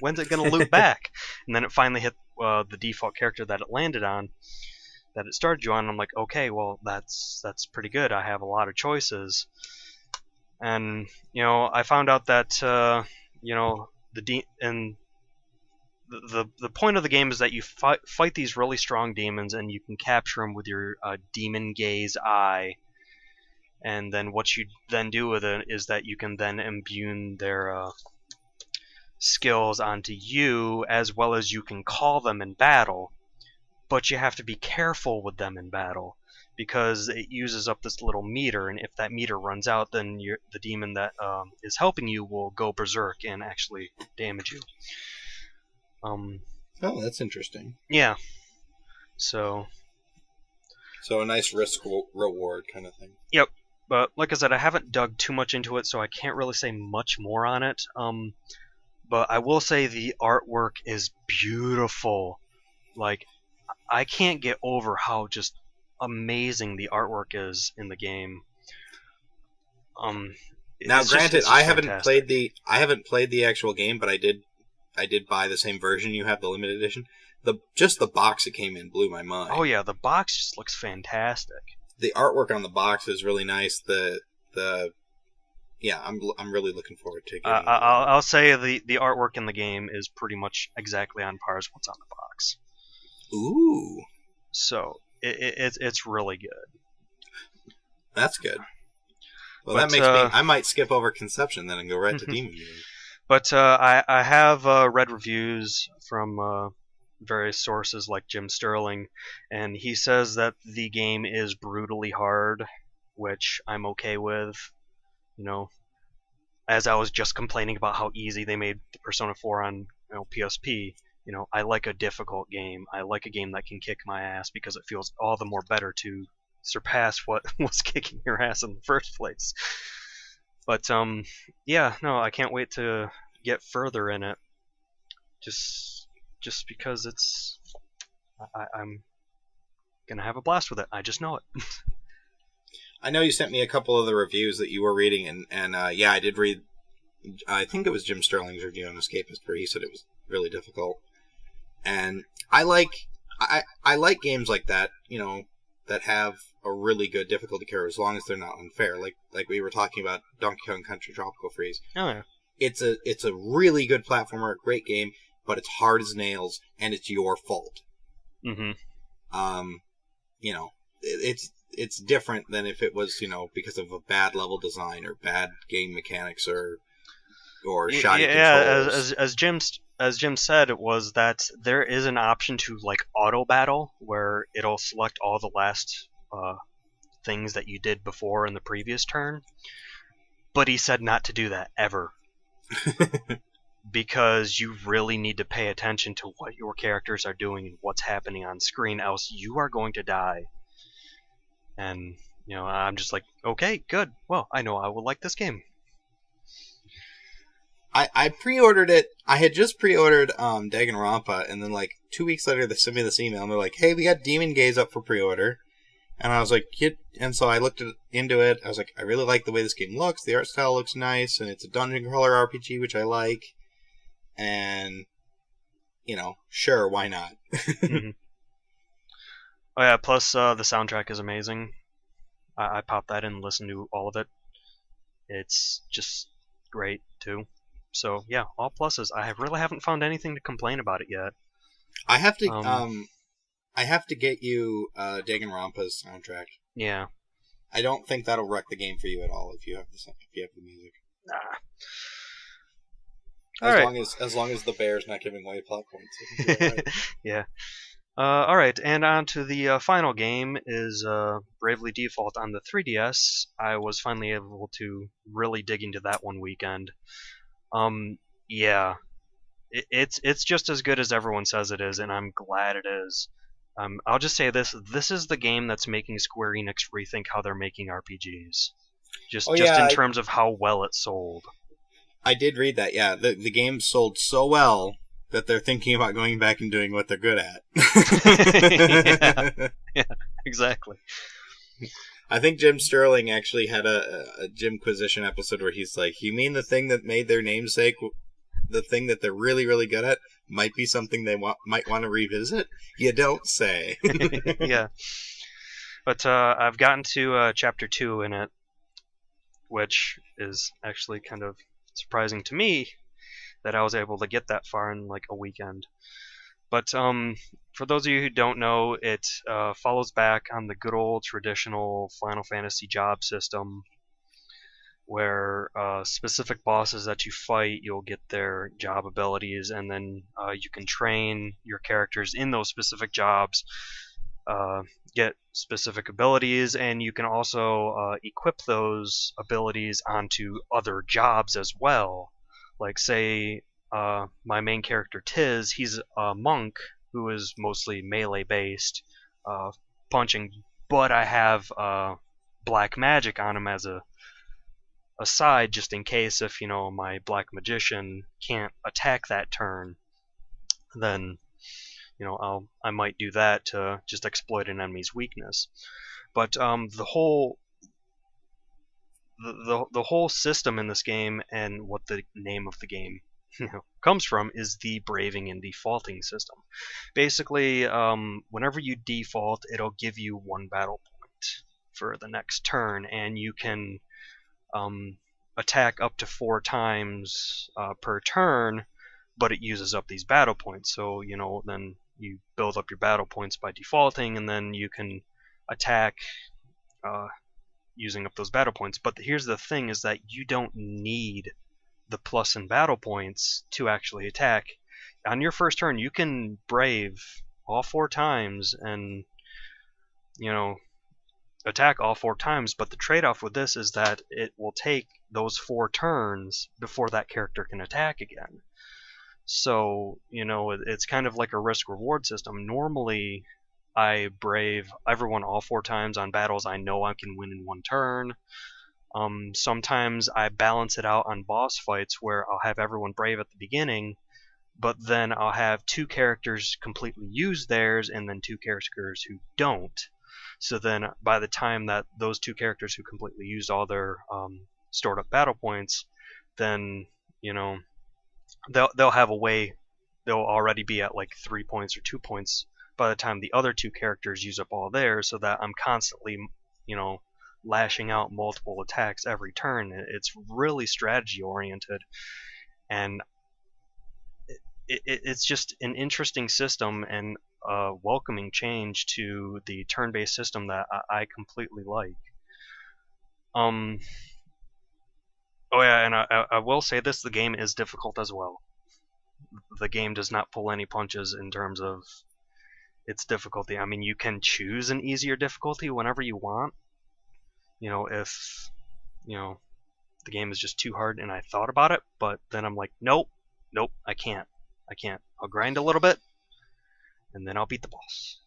When's it gonna loop back? And then it finally hit the default character that it landed on, that it started you on. And I'm like, okay, well that's pretty good. I have a lot of choices. And I found out that the point of the game is that you fight these really strong demons, and you can capture them with your demon gaze eye. And then what you then do with it is that you can then imbue their skills onto you, as well as you can call them in battle. But you have to be careful with them in battle, because it uses up this little meter, and if that meter runs out, then the demon that is helping you will go berserk and actually damage you. Oh, that's interesting. Yeah. So a nice risk-reward kind of thing. Yep. But like I said, I haven't dug too much into it, so I can't really say much more on it. But I will say the artwork is beautiful. Like, I can't get over how just amazing the artwork is in the game. Now, granted, I haven't played the actual game, but I did buy the same version you have, the limited edition. Just the box it came in blew my mind. Oh yeah, the box just looks fantastic. The artwork on the box is really nice. Yeah, I'm really looking forward to getting it. I'll say the artwork in the game is pretty much exactly on par as what's on the box. Ooh. So it's really good. That's good. Well, that makes me. I might skip over Conception then and go right to Demon Game. But I have read reviews from various sources like Jim Sterling, and he says that the game is brutally hard, which I'm okay with. As I was just complaining about how easy they made the Persona 4 on PSP, I like a difficult game. I like a game that can kick my ass, because it feels all the more better to surpass what was kicking your ass in the first place. But yeah, no, I can't wait to get further in it. Just because I'm gonna have a blast with it. I just know it. I know you sent me a couple of the reviews that you were reading, and yeah, I did read. I think it was Jim Sterling's review on Escapist, where he said it was really difficult. And I like games like that, that have a really good difficulty curve, as long as they're not unfair. Like we were talking about Donkey Kong Country Tropical Freeze. Oh yeah. It's a really good platformer, a great game, but it's hard as nails, and it's your fault. Mm-hmm. It's different than if it was, because of a bad level design or bad game mechanics or shoddy controls. As Jim said, it was that there is an option to auto battle, where it'll select all the last things that you did before in the previous turn. But he said not to do that ever. Because you really need to pay attention to what your characters are doing and what's happening on screen, else you are going to die. And, I'm just like, okay, good. Well, I know I will like this game. I pre-ordered it. I had just pre-ordered Danganronpa, and then 2 weeks later they sent me this email, and they're like, hey, we got Demon Gaze up for pre-order. And I was like, and so I looked into it. I was like, I really like the way this game looks. The art style looks nice, and it's a dungeon crawler RPG, which I like. and sure, why not? Mhm. Oh yeah, plus the soundtrack is amazing. I popped that in and listened to all of it. It's just great too. So yeah, all pluses. I really haven't found anything to complain about it yet. I have to get you Danganronpa's soundtrack. Yeah. I don't think that'll wreck the game for you at all if you have the music. Nah. As long as the bear's not giving away plot points. Right. Yeah. All right, and on to the final game is Bravely Default on the 3DS. I was finally able to really dig into that one weekend. Yeah, it's just as good as everyone says it is, and I'm glad it is. I'll just say this: this is the game that's making Square Enix rethink how they're making RPGs. Just in terms of how well it sold. I did read that. Yeah, the game sold so well that they're thinking about going back and doing what they're good at. yeah, exactly. I think Jim Sterling actually had a Jimquisition episode where he's like, "You mean the thing that made their namesake, the thing that they're really, really good at, might be something they might want to revisit? You don't say." Yeah. But I've gotten to Chapter 2 in it, which is actually kind of surprising to me that I was able to get that far in like a weekend. But for those of you who don't know, it follows back on the good old traditional Final Fantasy job system, where specific bosses that you fight, you'll get their job abilities, and then you can train your characters in those specific jobs, get specific abilities, and you can also equip those abilities onto other jobs as well. Like, say, my main character Tiz, he's a monk who is mostly melee based, punching, but I have black magic on him as a side, just in case if my black magician can't attack that turn, then I might do that to just exploit an enemy's weakness. But the whole system in this game, and what the name of the game comes from, is the braving and defaulting system. Basically, whenever you default, it'll give you 1 battle point for the next turn, and you can attack up to 4 times per turn, but it uses up these battle points. So then you build up your battle points by defaulting, and then you can attack using up those battle points. But here's the thing, is that you don't need the plus in battle points to actually attack. On your first turn, you can brave all 4 times and attack all 4 times, but the trade-off with this is that it will take those 4 turns before that character can attack again. So, it's kind of like a risk-reward system. Normally, I brave everyone all 4 times on battles I know I can win in 1 turn. Sometimes I balance it out on boss fights where I'll have everyone brave at the beginning, but then I'll have 2 characters completely use theirs and then 2 characters who don't. So then by the time that those 2 characters who completely used all their stored up battle points, then they'll have a way, they'll already be at like 3 points or 2 points by the time the other 2 characters use up all theirs, so that I'm constantly lashing out multiple attacks every turn. It's really strategy oriented, and it's just an interesting system and a welcoming change to the turn-based system that I completely like. Oh yeah, and I will say this, the game is difficult as well. The game does not pull any punches in terms of its difficulty. I mean, you can choose an easier difficulty whenever you want. If the game is just too hard and I thought about it, but then I'm like, nope, I can't. I'll grind a little bit, and then I'll beat the boss.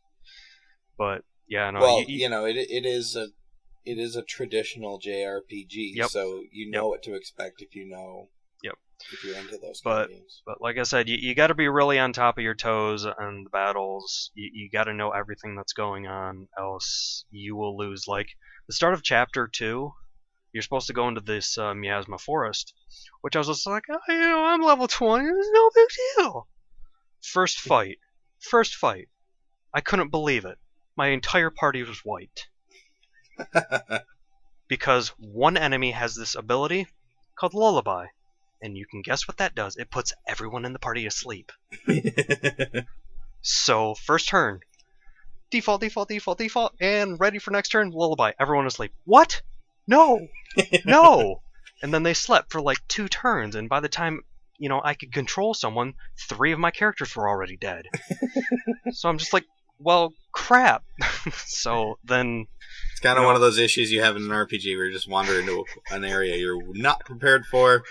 But yeah, no. Well, it is a traditional JRPG, Yep. so you know what to expect if you know. Yep. If you're into those kind of games. But like I said, you got to be really on top of your toes on the battles. You got to know everything that's going on, else you will lose. Like the start of Chapter 2, you're supposed to go into this miasma forest, which I was just like, oh, I'm level 20, it's no big deal. First fight, I couldn't believe it. My entire party was wiped. Because one enemy has this ability called Lullaby, and you can guess what that does. It puts everyone in the party to sleep. So, first turn, default, and ready for next turn, Lullaby. Everyone asleep. What? No! No! And then they slept for like 2 turns, and by the time, I could control someone, 3 of my characters were already dead. So I'm just like, well, crap. So then... It's kind of one of those issues you have in an RPG where you just wander into an area you're not prepared for.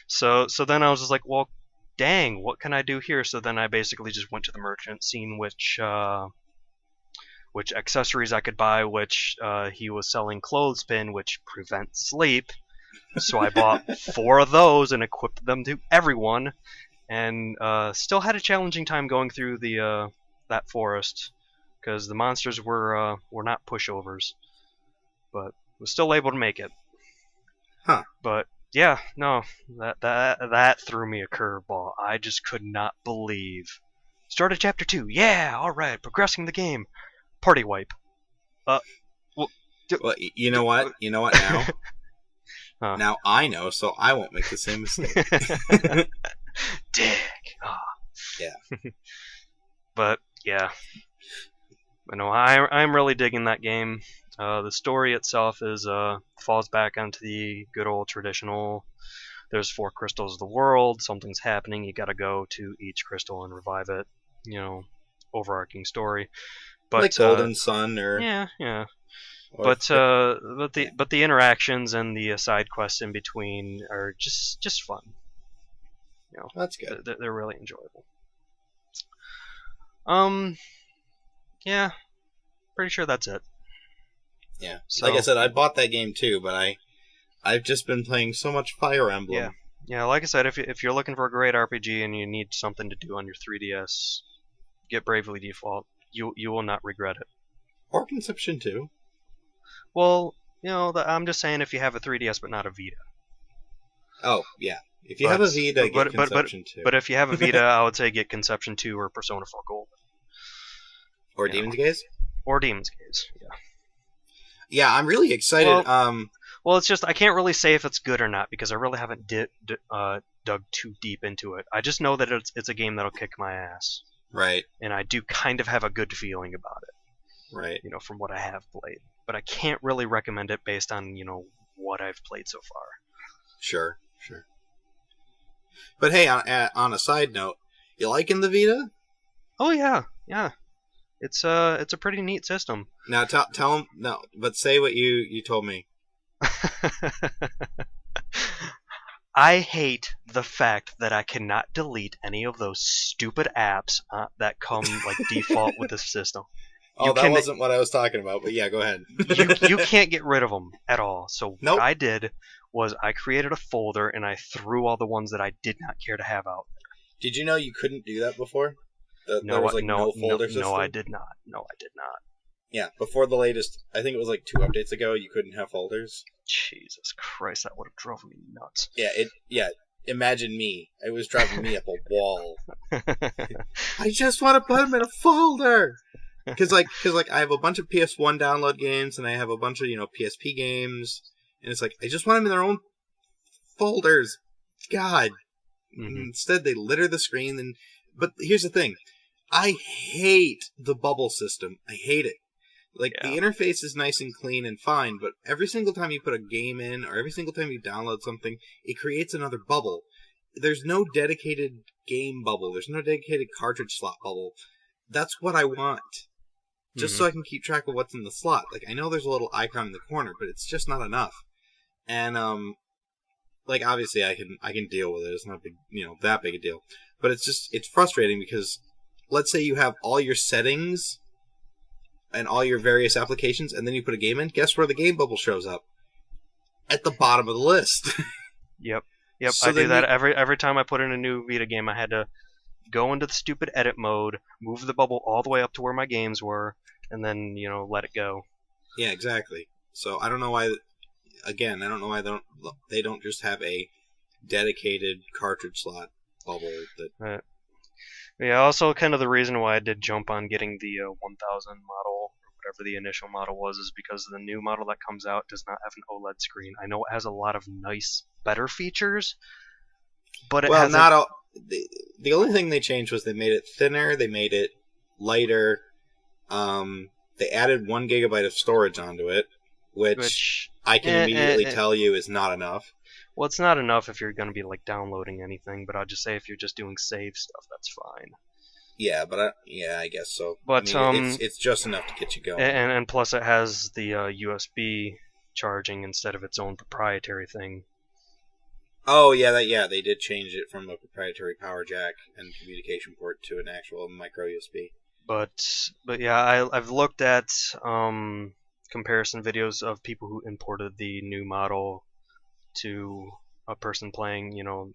So then I was just like, well, dang, what can I do here? So then I basically just went to the merchant, seen which accessories I could buy, which he was selling clothespin, which prevents sleep. So I bought 4 of those and equipped them to everyone, and still had a challenging time going through that forest, because the monsters were not pushovers, but was still able to make it. Huh. But yeah, no, that threw me a curveball. I just could not believe. Started chapter 2. Yeah, all right, progressing the game. Party wipe. Well, you know what? You know what now? Huh. Now I know, so I won't make the same mistake. Dick. Oh. Yeah. But yeah, I'm really digging that game. The story itself falls back onto the good old traditional. There's 4 crystals of the world. Something's happening. You got to go to each crystal and revive it. Overarching story. But like Golden Sun, or yeah. Or But the interactions and the side quests in between are just fun. That's good. They're really enjoyable. Yeah, pretty sure that's it. Yeah, So, like I said, I bought that game too, but I've just been playing so much Fire Emblem. Yeah. Like I said, if you're looking for a great RPG and you need something to do on your 3DS, get Bravely Default. You will not regret it. Or Conception 2. Well, I'm just saying if you have a 3DS but not a Vita. Oh, yeah. If you have a Vita, get Conception 2. But if you have a Vita, I would say get Conception 2 or Persona 4 Gold. Or Demon's Gaze? Or Demon's Gaze, yeah. Yeah, I'm really excited. Well, it's just, I can't really say if it's good or not, because I really haven't dug too deep into it. I just know that it's a game that'll kick my ass. Right. And I do kind of have a good feeling about it. Right. From what I have played. But I can't really recommend it based on, what I've played so far. Sure. But hey, on a side note, you liking the Vita? Oh yeah. It's a pretty neat system. Now tell them no, but say what you told me. I hate the fact that I cannot delete any of those stupid apps that come like default with the system. Oh, that wasn't what I was talking about, but yeah, go ahead. you can't get rid of them at all. So Nope. What I did was I created a folder and I threw all the ones that I did not care to have out. Did you know you couldn't do that before? There No, was no folder system? No, I did not. Yeah, before the latest, I think it was like 2 updates ago, you couldn't have folders. Jesus Christ, that would have drove me nuts. Yeah, imagine me. It was driving me up a wall. I just want to put them in a folder! Because I have a bunch of PS1 download games, and I have a bunch of, PSP games, and it's like, I just want them in their own folders. God. Mm-hmm. Instead, they litter the screen. But here's the thing. I hate the bubble system. I hate it. Like, the interface is nice and clean and fine, but every single time you put a game in, or every single time you download something, it creates another bubble. There's no dedicated game bubble. There's no dedicated cartridge slot bubble. That's what I want. Just so I can keep track of what's in the slot. Like, I know there's a little icon in the corner, but it's just not enough. And, obviously I can deal with it. It's not big, that big a deal. But it's frustrating because, let's say you have all your settings and all your various applications, and then you put a game in, guess where the game bubble shows up? At the bottom of the list. Yep, So I do that every time I put in a new Vita game. I had to go into the stupid edit mode, move the bubble all the way up to where my games were, and then, let it go. Yeah, exactly. So I don't know why again, I don't know why they don't just have a dedicated cartridge slot bubble that. Yeah, also kind of the reason why I did jump on getting the 1000 model, or whatever the initial model was, is because the new model that comes out does not have an OLED screen. I know it has a lot of nice, better features, but it hasn't... not all. The only thing they changed was they made it thinner, they made it lighter, they added 1 gigabyte of storage onto it, which I can immediately tell you is not enough. Well, it's not enough if you're going to be like downloading anything, but I'll just say if you're just doing save stuff, that's fine. Yeah, but I guess so. But I mean, it's just enough to get you going. And plus, it has the USB charging instead of its own proprietary thing. Oh yeah, they did change it from a proprietary power jack and communication port to an actual micro USB. But yeah, I've looked at comparison videos of people who imported the new model to a person playing,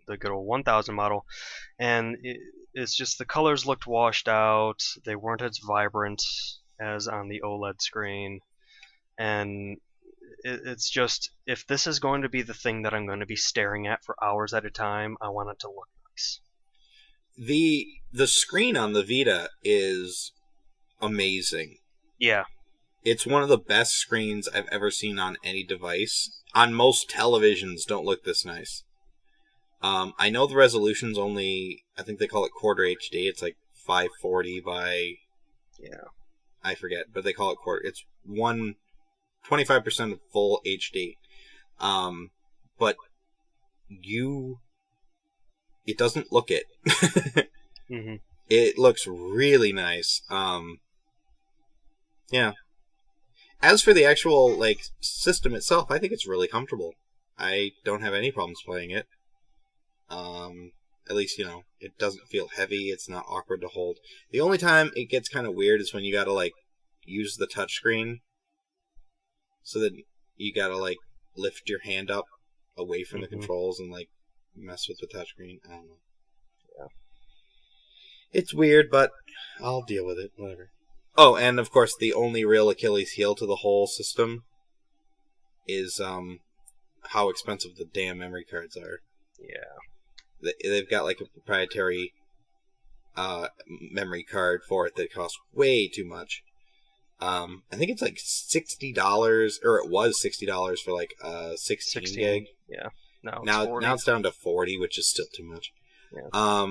the good old 1000 model, and it's just the colors looked washed out. They weren't as vibrant as on the OLED screen, and it's just, if this is going to be the thing that I'm going to be staring at for hours at a time, I want it to look nice. The screen on the Vita is amazing. Yeah. It's one of the best screens I've ever seen on any device. On most televisions, don't look this nice. I know the resolution's only, I think they call it quarter HD. It's like 540 by... Yeah. I forget, but they call it quarter. It's 25% of full HD. But it doesn't look it. Mm-hmm. It looks really nice. Yeah. As for the actual system itself, I think it's really comfortable. I don't have any problems playing it. At least, it doesn't feel heavy. It's not awkward to hold. The only time it gets kind of weird is when you gotta use the touchscreen. So that you gotta lift your hand up away from the controls and mess with the touchscreen. I don't know. Yeah. It's weird, but I'll deal with it. Whatever. Oh, and of course, the only real Achilles heel to the whole system is how expensive the damn memory cards are. Yeah. They've got a proprietary memory card for it that costs way too much. I think it's $60, or it was $60 for 16 gig. Yeah. Now it's down to 40, which is still too much. Yeah.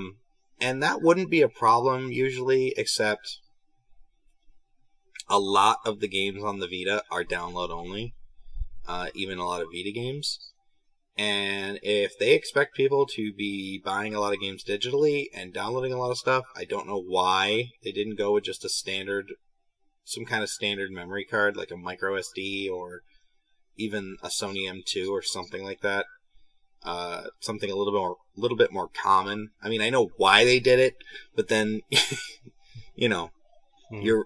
And that wouldn't be a problem usually, except a lot of the games on the Vita are download only, even a lot of Vita games. And if they expect people to be buying a lot of games digitally and downloading a lot of stuff, I don't know why they didn't go with just some kind of standard memory card, like a micro SD or even a Sony M2 or something like that. Something a little bit more common. I mean, I know why they did it, but then,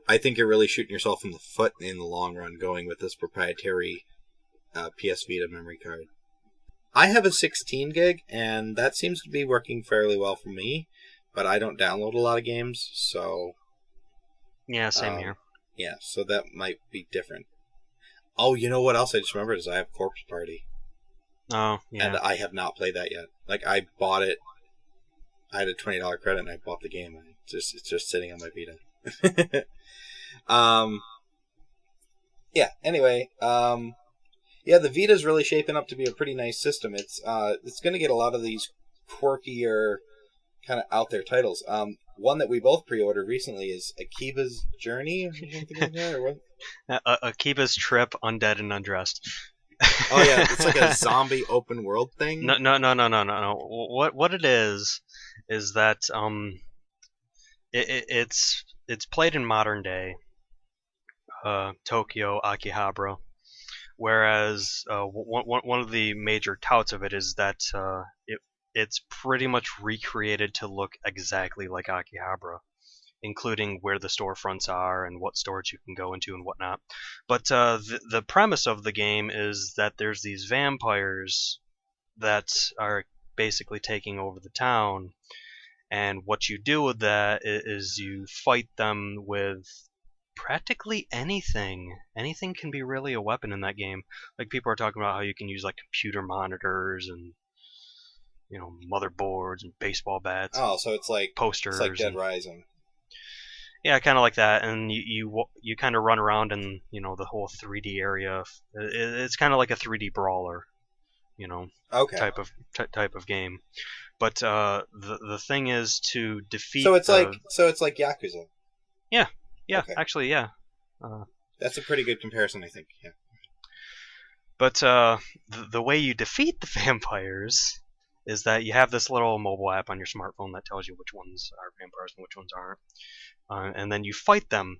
I think you're really shooting yourself in the foot in the long run going with this proprietary PS Vita memory card. I have a 16 gig, and that seems to be working fairly well for me, but I don't download a lot of games, so... Yeah, same here. Yeah, so that might be different. Oh, you know what else I just remembered is I have Corpse Party. Oh, yeah. And I have not played that yet. I bought it. I had a $20 credit and I bought the game. And it's just sitting on my Vita. Yeah, anyway. Yeah, the Vita's really shaping up to be a pretty nice system. It's going to get a lot of these quirkier, kind of out there titles. One that we both pre-ordered recently is Akiba's Journey, or something like that, or what? Akiba's Trip, Undead and Undressed. Oh yeah, it's like a zombie open world thing. No. What it is that it's played in modern day Tokyo, Akihabara, whereas one of the major touts of it is that it's pretty much recreated to look exactly like Akihabara, including where the storefronts are and what stores you can go into and whatnot. But the premise of the game is that there's these vampires that are basically taking over the town, and what you do with that is you fight them with practically anything. Anything can be really a weapon in that game. Like, people are talking about how you can use like computer monitors and motherboards and baseball bats, Oh, so it's like posters. It's like Dead and, Rising. yeah, kind of like that. And you kind of run around in the whole 3D area. It's kind of like a 3D brawler, Okay. type of game. But the thing is to defeat. So it's like Yakuza. Yeah, Okay. actually, yeah. That's a pretty good comparison, I think. Yeah. But the way you defeat the vampires is that you have this little mobile app on your smartphone that tells you which ones are vampires and which ones aren't. And then you fight them.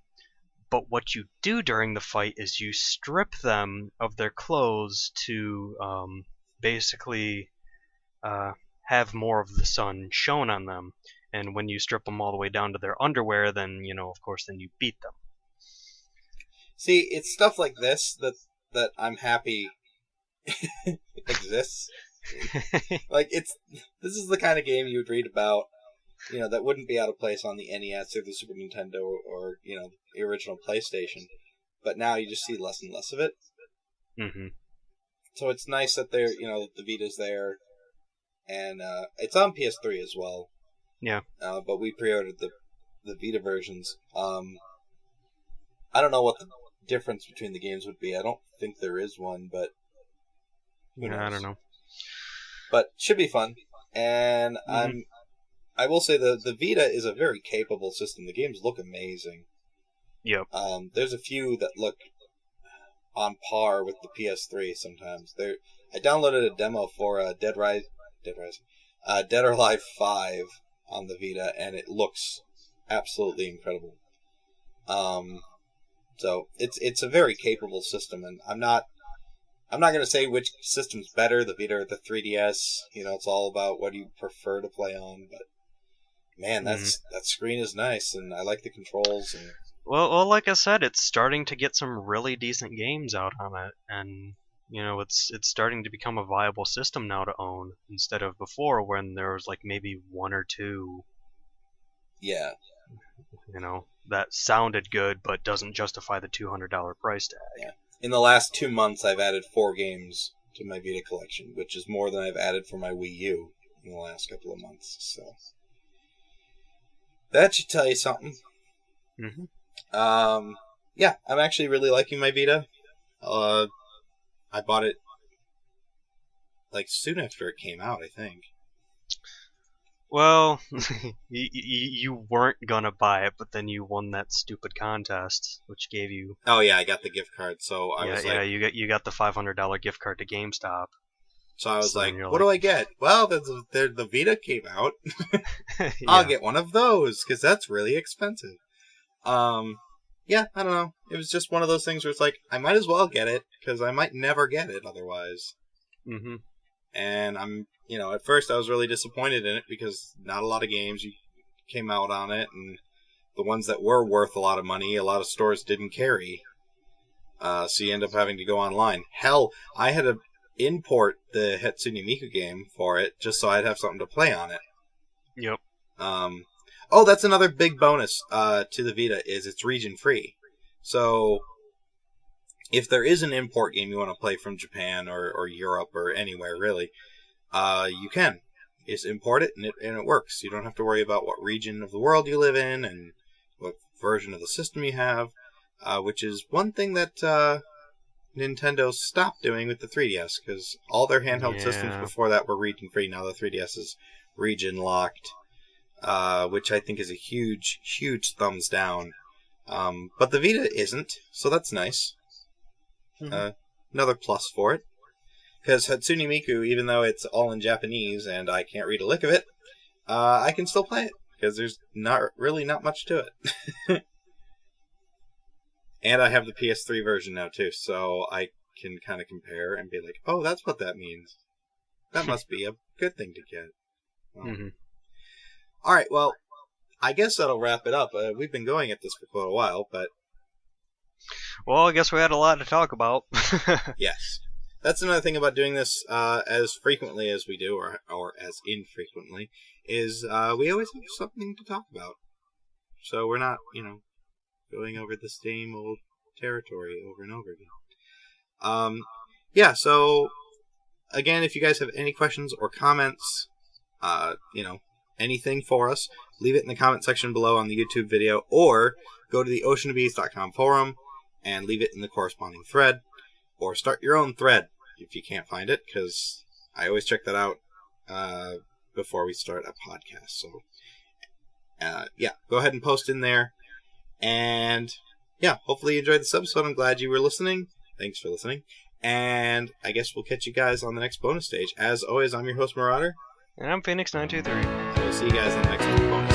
But what you do during the fight is you strip them of their clothes to basically have more of the sun shown on them. And when you strip them all the way down to their underwear, then, of course, then you beat them. See, it's stuff like this that I'm happy exists. Like, this is the kind of game you would read about, that wouldn't be out of place on the NES or the Super Nintendo or, the original PlayStation. But now you just see less and less of it. Mm-hmm. So it's nice that the Vita's there. And it's on PS3 as well. Yeah. But we pre-ordered the Vita versions. I don't know what the difference between the games would be. I don't think there is one, but who knows? I don't know. But should be fun. And I will say the Vita is a very capable system. The games look amazing. Yep. There's a few that look on par with the PS3 sometimes. I downloaded a demo for Dead or Alive 5 on the Vita, and it looks absolutely incredible. So it's a very capable system, and I'm not going to say which system's better, the Vita or the 3DS. It's all about what you prefer to play on. But man, that screen is nice, and I like the controls. And well, like I said, it's starting to get some really decent games out on it, and it's starting to become a viable system now to own instead of before when there was like maybe one or two. Yeah. That sounded good but doesn't justify the $200 price tag. Yeah. In the last 2 months, I've added 4 games to my Vita collection, which is more than I've added for my Wii U in the last couple of months. So that should tell you something. Mm-hmm. Yeah, I'm actually really liking my Vita. I bought it like soon after it came out, I think. Well, you weren't gonna buy it, but then you won that stupid contest, which gave you. Oh yeah, I got the gift card, so I was like, you got the $500 gift card to GameStop. So I was like, what do I get? Well, the Vita came out. Yeah. I'll get one of those because that's really expensive. Yeah, I don't know. It was just one of those things where it's like, I might as well get it because I might never get it otherwise. Mm-hmm. And I'm, at first I was really disappointed in it because not a lot of games came out on it, and the ones that were worth a lot of money, a lot of stores didn't carry. So you end up having to go online. Hell, I had to import the Hatsune Miku game for it just so I'd have something to play on it. Yep. Oh, that's another big bonus to the Vita is it's region free. So if there is an import game you want to play from Japan or Europe or anywhere really, you can. Just import it and it works. You don't have to worry about what region of the world you live in and what version of the system you have, which is one thing that Nintendo stopped doing with the 3DS because all their handheld systems before that were region free. Now the 3DS is region locked. Which I think is a huge, huge thumbs down. But the Vita isn't, so that's nice. Mm-hmm. Another plus for it. Because Hatsune Miku, even though it's all in Japanese and I can't read a lick of it, I can still play it. Because there's not much to it. And I have the PS3 version now too, so I can kind of compare and be like, oh, that's what that means. That must be a good thing to get. Well, Mm-hmm. Alright, well, I guess that'll wrap it up. We've been going at this for quite a while, but... Well, I guess we had a lot to talk about. Yes. That's another thing about doing this as frequently as we do, or as infrequently, is we always have something to talk about. So we're not, going over the same old territory over and over again. Yeah, so again, if you guys have any questions or comments, anything for us, leave it in the comment section below on the YouTube video, or go to the oceanofbees.com forum and leave it in the corresponding thread, or start your own thread if you can't find it, because I always check that out before we start a podcast. So, go ahead and post in there. And, hopefully you enjoyed this episode. I'm glad you were listening. Thanks for listening. And I guess we'll catch you guys on the next bonus stage. As always, I'm your host, Marauder. And I'm Phoenix923. And we'll see you guys on the next bonus.